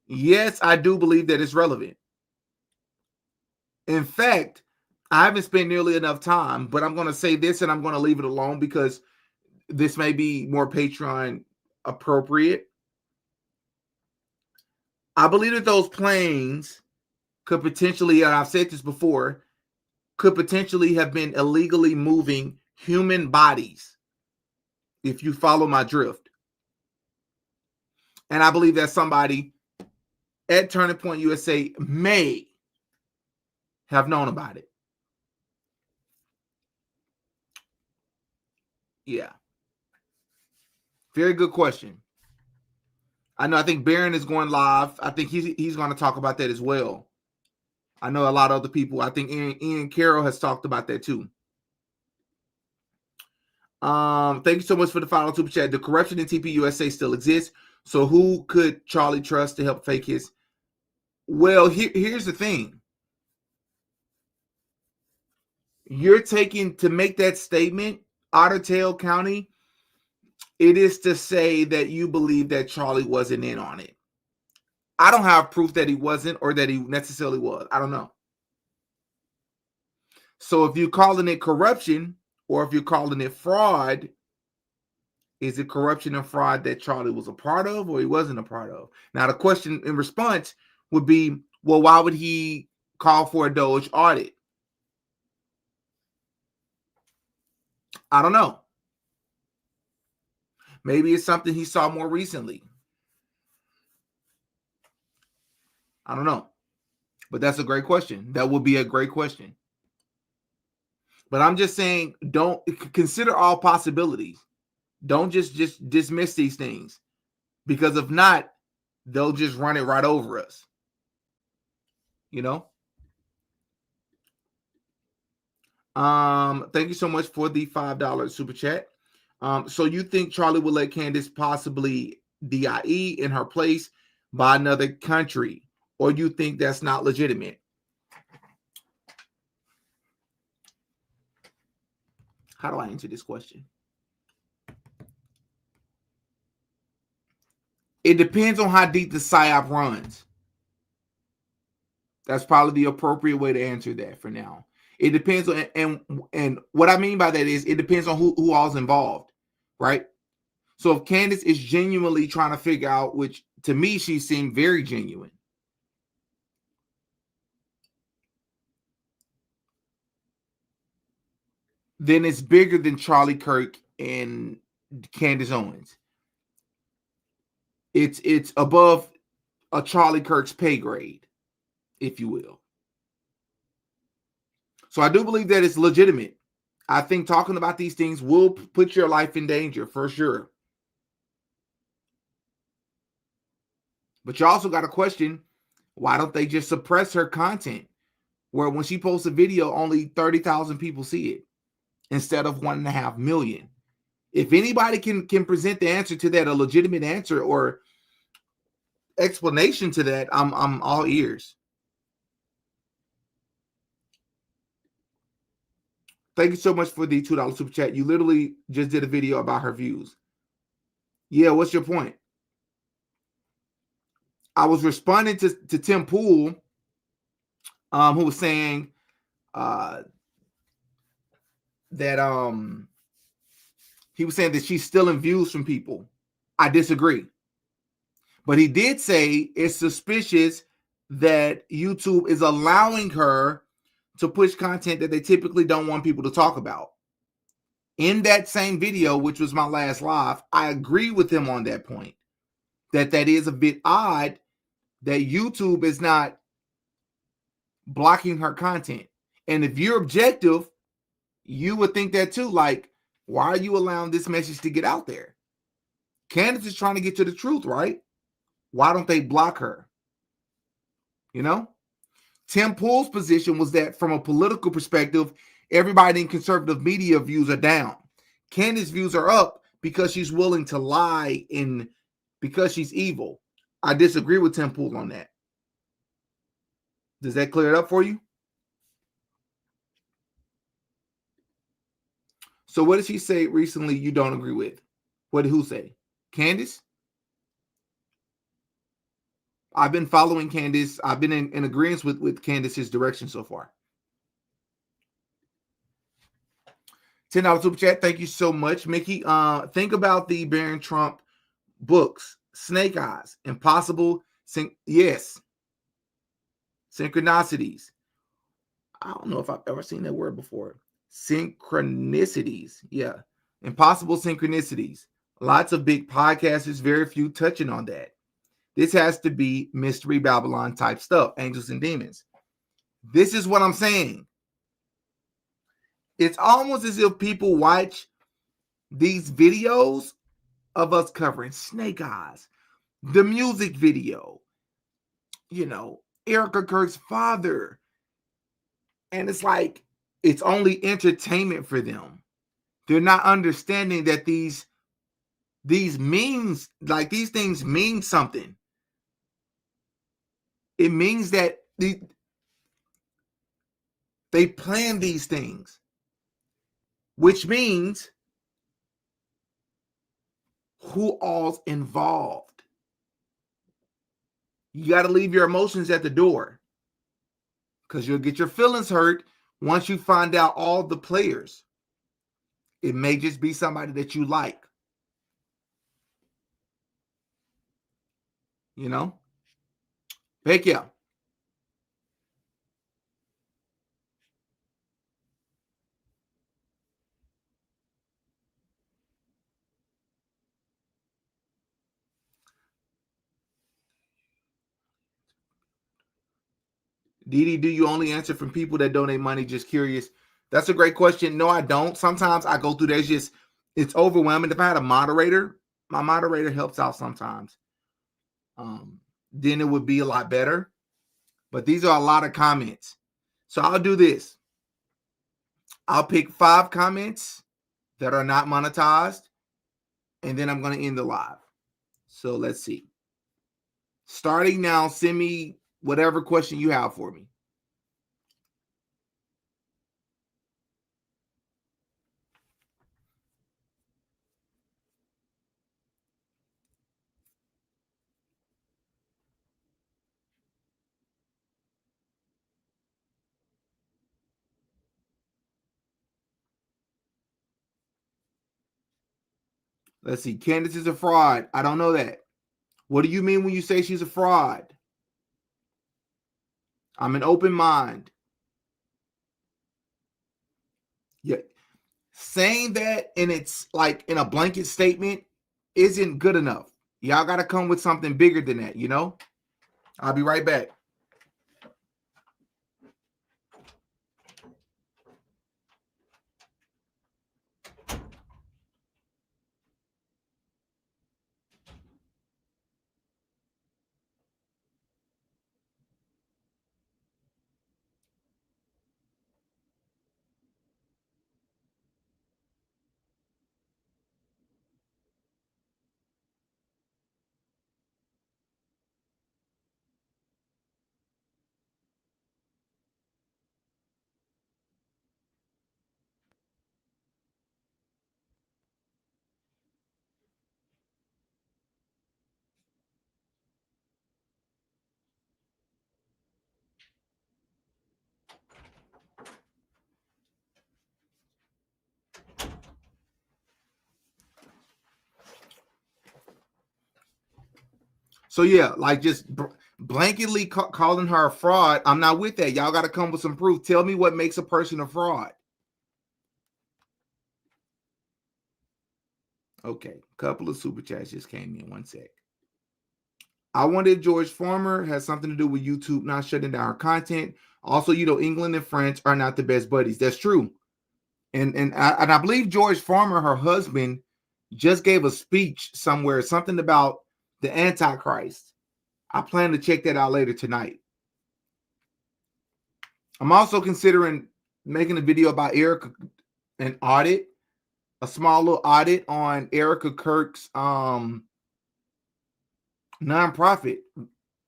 Yes, I do believe that it's relevant. In fact, I haven't spent nearly enough time, but I'm going to say this and I'm going to leave it alone because this may be more Patreon appropriate. I believe that those planes could potentially, and I've said this before, could potentially have been illegally moving human bodies, if you follow my drift. And I believe that somebody at Turning Point USA may have known about it. Yeah. Very good question. I know, I think Barron is going live. I think he's going to talk about that as well. I know a lot of other people. I think Ian Carroll has talked about that too. Thank you so much for the final super chat. The corruption in TPUSA still exists. So who could Charlie trust to help fake his? Well, here's the thing. You're taking to make that statement, Otter Tail County. It is to say that you believe that Charlie wasn't in on it. I don't have proof that he wasn't or that he necessarily was. I don't know. So if you're calling it corruption or if you're calling it fraud, is it corruption and fraud that Charlie was a part of or he wasn't a part of? Now, the question in response would be, well, why would he call for a Doge audit? I don't know. Maybe it's something he saw more recently. I don't know. But that's a great question. That would be a great question. But I'm just saying, don't consider all possibilities. Don't just dismiss these things. Because if not, they'll just run it right over us. You know? Thank you so much for the $5 super chat. So you think Charlie will let Candace possibly DIE in her place by another country, or you think that's not legitimate? How do I answer this question? It depends on how deep the PSYOP runs. That's probably the appropriate way to answer that for now. It depends on, and what I mean by that is it depends on who all's involved, right? So if Candace is genuinely trying to figure out, which to me she seemed very genuine, then it's bigger than Charlie Kirk and Candace Owens. It's above a Charlie Kirk's pay grade, if you will. So I do believe that it's legitimate. I think talking about these things will put your life in danger for sure. But you also got to question, why don't they just suppress her content? Where when she posts a video, only 30,000 people see it instead of 1.5 million. If anybody can present the answer to that, a legitimate answer or explanation to that, I'm all ears. Thank you so much for the $2 super chat. You literally just did a video about her views. Yeah, what's your point? I was responding to Tim Pool, who was saying that he was saying that she's stealing views from people. I disagree. But he did say it's suspicious that YouTube is allowing her to push content that they typically don't want people to talk about. In that same video, which was my last live, I agree with him on that point, that is a bit odd that YouTube is not blocking her content. And if you're objective, you would think that too. Like, why are you allowing this message to get out there? Candace is trying to get to the truth, right? Why don't they block her? You know? Tim Pool's position was that from a political perspective, everybody in conservative media views are down. Candace's views are up because she's willing to lie and because she's evil. I disagree with Tim Pool on that. Does that clear it up for you? So what did she say recently you don't agree with? What did who say? Candace? I've been following Candace. I've been in agreement with Candace's direction so far. $10 super chat. Thank you so much, Mickey. Think about the Barron Trump books. Snake Eyes. Impossible. Yes. Synchronicities. I don't know if I've ever seen that word before. Synchronicities. Yeah. Impossible synchronicities. Lots of big podcasters, very few touching on that. This has to be Mystery Babylon type stuff. Angels and demons. This is what I'm saying. It's almost as if people watch these videos of us covering Snake Eyes, the music video, you know, Erika Kirk's father. And it's like, it's only entertainment for them. They're not understanding that these means, like these things mean something. It means that they plan these things, which means who all's involved. You got to leave your emotions at the door because you'll get your feelings hurt once you find out all the players. It may just be somebody that you like. You know? Heck yeah. Didi, do you only answer from people that donate money? Just curious. That's a great question. No, I don't. Sometimes I go through there. It's overwhelming. If I had a moderator, my moderator helps out sometimes. Then it would be a lot better. But these are a lot of comments. So I'll do this. I'll pick 5 comments that are not monetized. And then I'm going to end the live. So let's see. Starting now, send me whatever question you have for me. Let's see. Candace is a fraud. I don't know that. What do you mean when you say she's a fraud? I'm an open mind. Yeah. Saying that and it's like in a blanket statement isn't good enough. Y'all got to come with something bigger than that, you know? I'll be right back. So yeah, like just blanketly calling her a fraud, I'm not with that. Y'all got to come with some proof. Tell me what makes a person a fraud. Okay, a couple of super chats just came in. One sec. I wonder if George Farmer has something to do with YouTube not shutting down her content. Also, England and France are not the best buddies. That's true. And I believe George Farmer, her husband, just gave a speech somewhere, something about the Antichrist. I plan to check that out later tonight. I'm also considering making a video about Erika, an audit, a small little audit on Erika Kirk's nonprofit,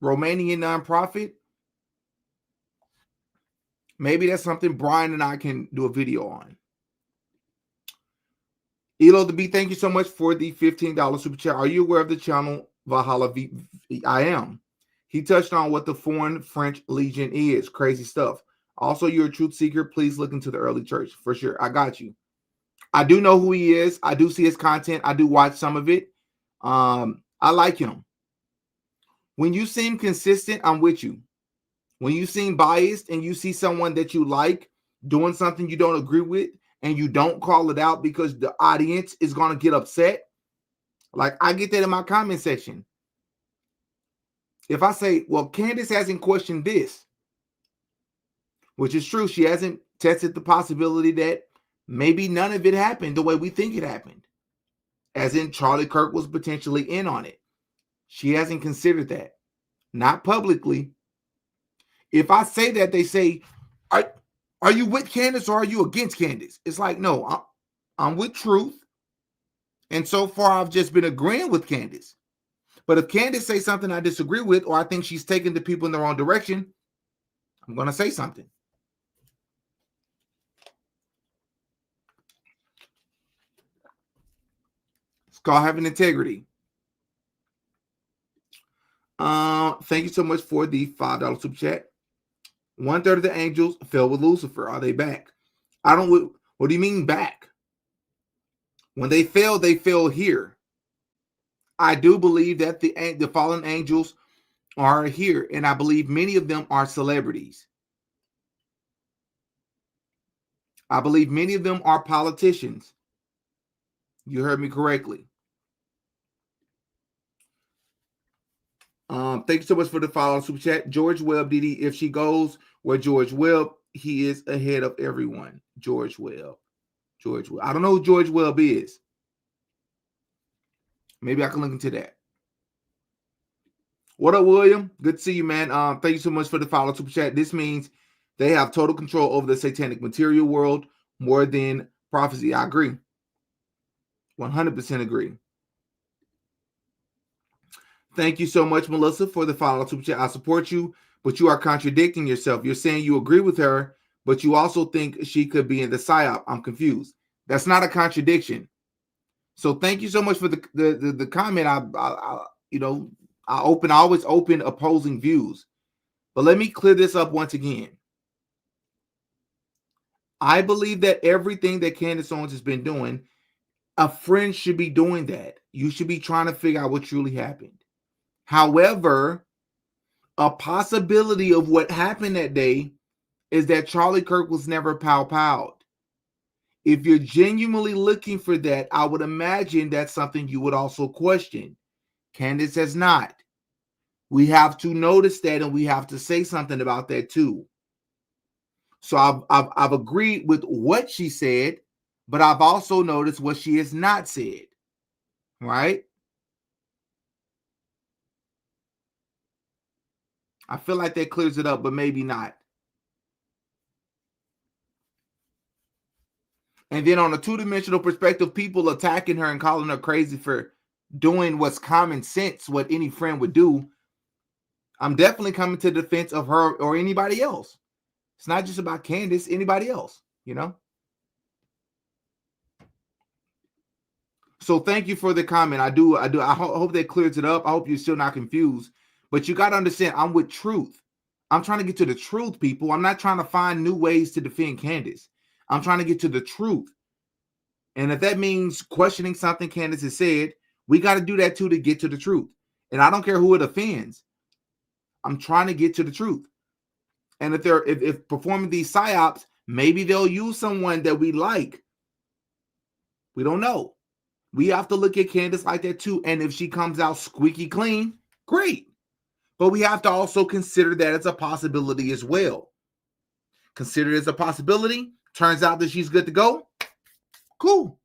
Romanian nonprofit. Maybe that's something Brian and I can do a video on. Elo the B, thank you so much for the $15 super chat. Are you aware of the channel Valhalla V? I am. He touched on what the Foreign French Legion is. Crazy stuff. Also, you're a truth seeker. Please look into the early church. For sure. I got you. I do know who he is. I do see his content. I do watch some of it. I like him. When you seem consistent, I'm with you. When you seem biased and you see someone that you like doing something you don't agree with and you don't call it out because the audience is going to get upset, like I get that in my comment section. If I say, well, Candace hasn't questioned this, which is true, she hasn't tested the possibility that maybe none of it happened the way we think it happened, as in Charlie Kirk was potentially in on it. She hasn't considered that, not publicly. If I say that, they say, are you with Candace or are you against Candace? It's like, no, I'm with truth. And so far, I've just been agreeing with Candace. But if Candace says something I disagree with, or I think she's taking the people in the wrong direction, I'm going to say something. It's called having integrity. Thank you so much for the $5 super chat. 1/3 of the angels fell with Lucifer. Are they back? What do you mean back? When they fell here. I do believe that the fallen angels are here, and I believe many of them are celebrities. I believe many of them are politicians. You heard me correctly. Thank you so much for the follow super chat. George Webb, Didi, if she goes where George Webb, he is ahead of everyone. George Webb. I don't know who George Webb is. Maybe I can look into that. What up, William? Good to see you, man. Thank you so much for the follow super chat. This means they have total control over the satanic material world more than prophecy. I agree. 100% agree. Thank you so much, Melissa, for the follow super chat. I support you, but you are contradicting yourself. You're saying you agree with her, but you also think she could be in the psyop. I'm confused. That's not a contradiction. So thank you so much for the comment. I always open opposing views. But let me clear this up once again. I believe that everything that Candace Owens has been doing, a friend should be doing that. You should be trying to figure out what truly happened. However, a possibility of what happened that day is that Charlie Kirk was never pow-powed. If you're genuinely looking for that, I would imagine that's something you would also question. Candace has not. We have to notice that, and we have to say something about that too. So I've agreed with what she said, but I've also noticed what she has not said. Right? I feel like that clears it up, but maybe not. And then on a two-dimensional perspective, people attacking her and calling her crazy for doing what's common sense, what any friend would do. I'm definitely coming to the defense of her or anybody else. It's not just about Candace, anybody else, So thank you for the comment. I do. I hope that clears it up. I hope you're still not confused. But you got to understand, I'm with truth. I'm trying to get to the truth, people. I'm not trying to find new ways to defend Candace. I'm trying to get to the truth. And if that means questioning something Candace has said, we got to do that too to get to the truth. And I don't care who it offends. I'm trying to get to the truth. And if performing these psyops, maybe they'll use someone that we like. We don't know. We have to look at Candace like that too. And if she comes out squeaky clean, great. But we have to also consider that as a possibility as well. Consider it as a possibility. Turns out that she's good to go. Cool.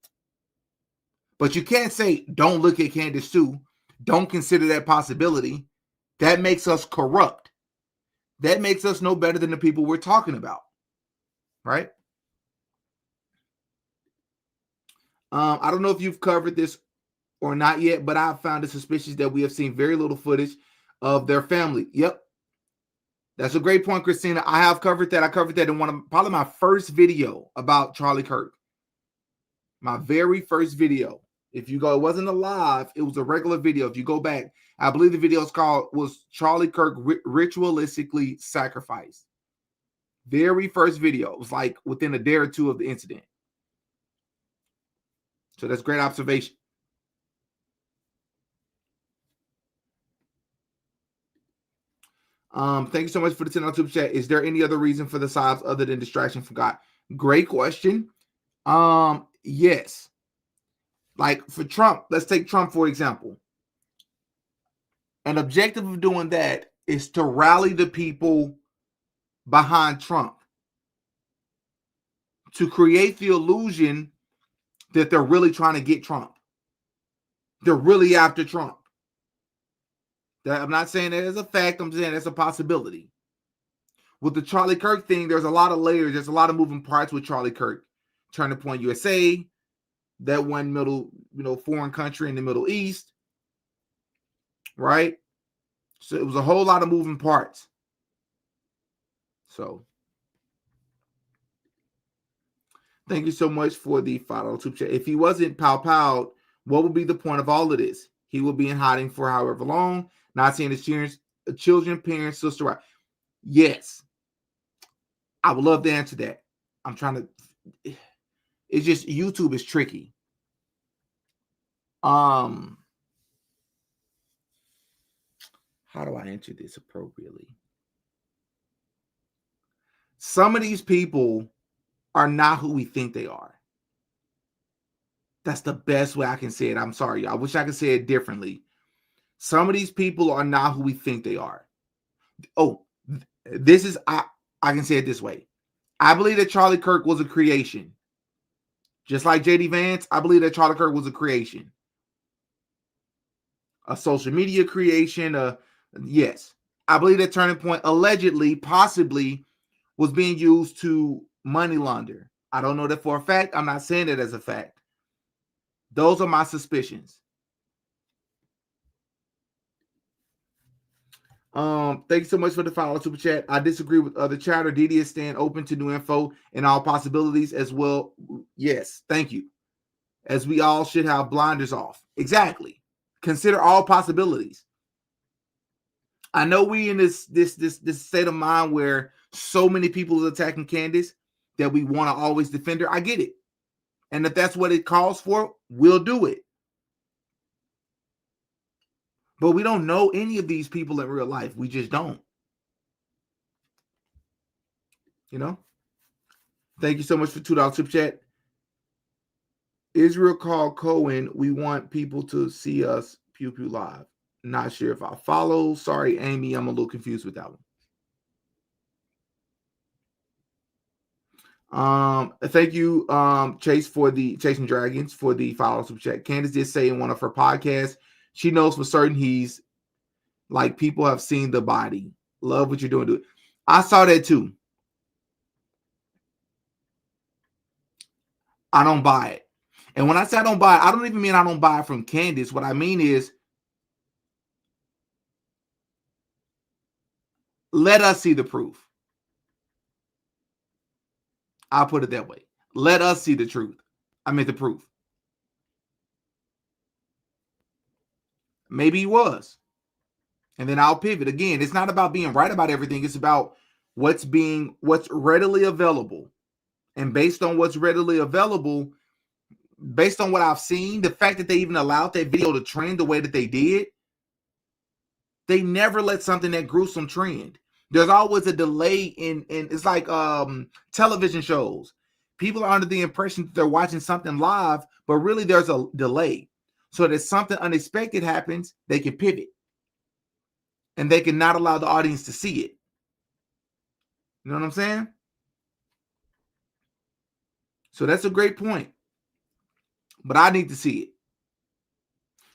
But you can't say, don't look at Candace too. Don't consider that possibility. That makes us corrupt. That makes us no better than the people we're talking about. Right? I don't know if you've covered this or not yet, but I've found it suspicious that we have seen very little footage of their family. Yep. That's a great point, Christina. I have covered that. I covered that in probably my first video about Charlie Kirk. My very first video. If you go, it wasn't a live, it was a regular video. If you go back, I believe the video was Charlie Kirk ritualistically sacrificed. Very first video. It was like within a day or two of the incident. So that's great observation. Thank you so much for the $10 super chat. Is there any other reason for the psyops other than distraction from God? Great question. Yes. Like for Trump, let's take Trump for example. An objective of doing that is to rally the people behind Trump, to create the illusion that they're really trying to get Trump. They're really after Trump. I'm not saying that as a fact. I'm saying that's a possibility. With the Charlie Kirk thing, there's a lot of layers. There's a lot of moving parts with Charlie Kirk. Turning Point USA, that one foreign country in the Middle East, right? So it was a whole lot of moving parts. So thank you so much for the $5 super chat. If he wasn't pow, what would be the point of all of this? He will be in hiding for however long, not seeing his children, parents, sister, right? Yes. I would love to answer that. I'm trying to, it's just YouTube is tricky. How do I answer this appropriately? Some of these people are not who we think they are. That's the best way I can say it. I'm sorry. I wish I could say it differently. Some of these people are not who we think they are. Oh, I can say it this way. I believe that Charlie Kirk was a creation. Just like JD Vance, I believe that Charlie Kirk was a creation. A social media creation. Yes. I believe that Turning Point allegedly, possibly, was being used to money launder. I don't know that for a fact. I'm not saying it as a fact. Those are my suspicions. Thank you so much for the $5 super chat. I disagree with other chatter. Didi is staying open to new info and all possibilities as well. Yes, thank you. As we all should have blinders off. Exactly. Consider all possibilities. I know we in this state of mind where so many people are attacking Candace that we want to always defend her. I get it. And if that's what it calls for, we'll do it. But we don't know any of these people in real life. We just don't. You know? Thank you so much for $2 super chat. Israel called Cohen. We want people to see us pew pew live. Not sure if I follow. Sorry, Amy. I'm a little confused with that one. Thank you, Chase, for the Chasing Dragons for the $5 super chat. Candace did say in one of her podcasts, she knows for certain he's like people have seen the body. Love what you're doing to it. I saw that too. I don't buy it. And when I say I don't buy it, I don't even mean I don't buy it from Candace. What I mean is, let us see the proof. I'll put it that way. Let us see the truth. I mean the proof. Maybe he was. And then I'll pivot. Again, it's not about being right about everything. It's about what's readily available. And based on what's readily available, based on what I've seen, the fact that they even allowed that video to trend the way that they did, They never let something that gruesome trend. There's always a delay in it's like television shows. People are under the impression that they're watching something live, but really there's a delay. So that something unexpected happens, they can pivot. And they can not allow the audience to see it. You know what I'm saying? So that's a great point. But I need to see it.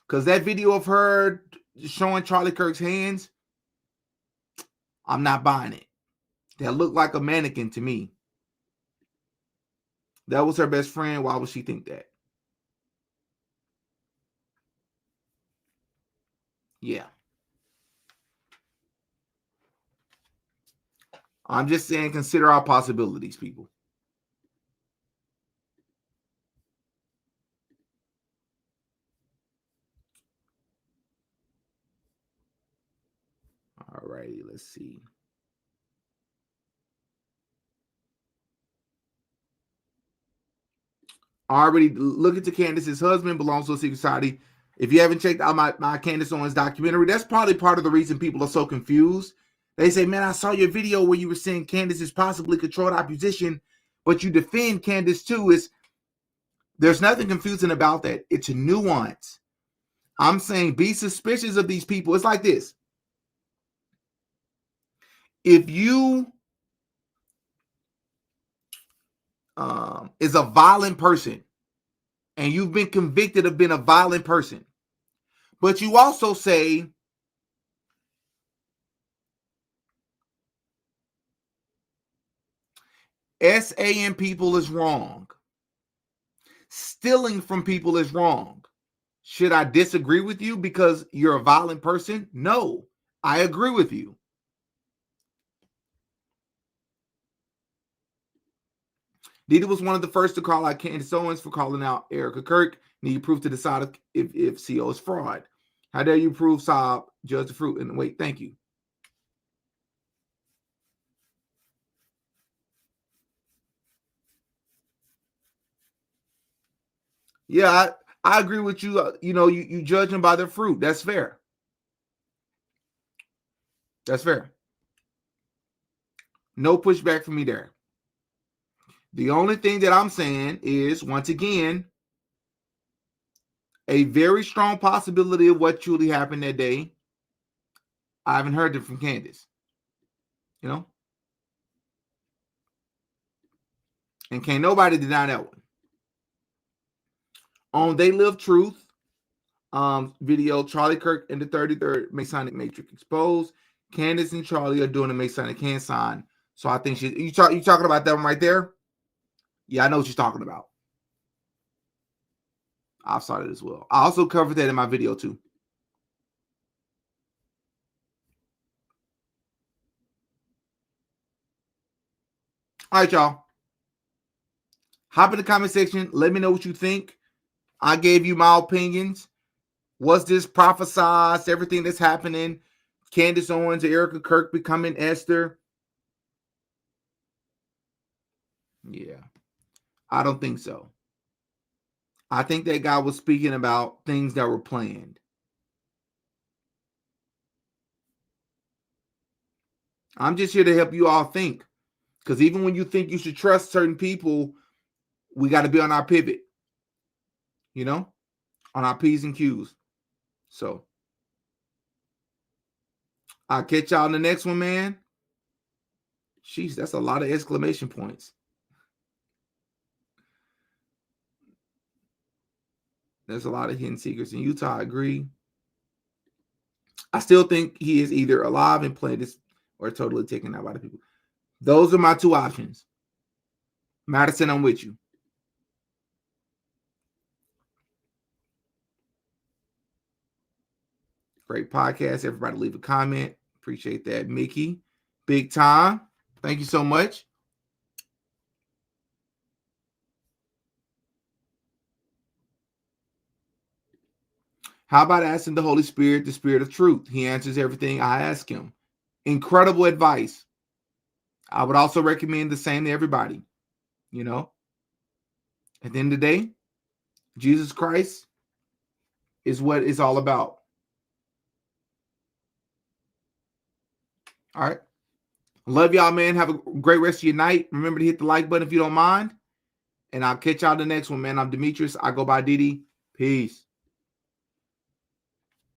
Because that video of her showing Charlie Kirk's hands, I'm not buying it. That looked like a mannequin to me. That was her best friend. Why would she think that? Yeah. I'm just saying, consider our possibilities, people. All righty, let's see. Already look into Candace's husband belongs to a secret society. If you haven't checked out my Candace Owens documentary, that's probably part of the reason people are so confused. They say, man, I saw your video where you were saying Candace is possibly controlled opposition, but you defend Candace too. There's nothing confusing about that. It's a nuance. I'm saying be suspicious of these people. It's like this. If you is a violent person and you've been convicted of being a violent person, but you also say SAing people is wrong, stealing from people is wrong, should I disagree with you because you're a violent person? No, I agree with you. Dita was one of the first to call out Candace Owens for calling out Erika Kirk. Need proof to decide if CO is fraud. How dare you prove Saab, judge the fruit? And wait, thank you. Yeah, I agree with you. You judge them by their fruit. That's fair. That's fair. No pushback from me there. The only thing that I'm saying is, once again, a very strong possibility of what truly happened that day. I haven't heard it from Candace. And can't nobody deny that one. On They Live Truth video, Charlie Kirk and the 33rd Masonic Matrix exposed. Candace and Charlie are doing a Masonic hand sign. So I think you talking about that one right there? Yeah, I know what you're talking about. I saw it as well. I also covered that in my video too. All right, y'all. Hop in the comment section. Let me know what you think. I gave you my opinions. Was this prophesized? Everything that's happening? Candace Owens, Erika Kirk becoming Esther? Yeah. I don't think so. I think that guy was speaking about things that were planned. I'm just here to help you all think. Because even when you think you should trust certain people, we got to be on our pivot. On our P's and Q's. So, I'll catch y'all in the next one, man. Jeez, that's a lot of exclamation points. There's a lot of hidden secrets in Utah. I agree. I still think he is either alive and playing this or totally taken out by the people. Those are my two options. Madison, I'm with you. Great podcast. Everybody leave a comment. Appreciate that. Mickey, big time. Thank you so much. How about asking the Holy Spirit, the Spirit of truth? He answers everything I ask him. Incredible advice. I would also recommend the same to everybody. At the end of the day, Jesus Christ is what it's all about. All right. Love y'all, man. Have a great rest of your night. Remember to hit the like button if you don't mind. And I'll catch y'all the next one, man. I'm Demetrius. I go by Didi. Peace.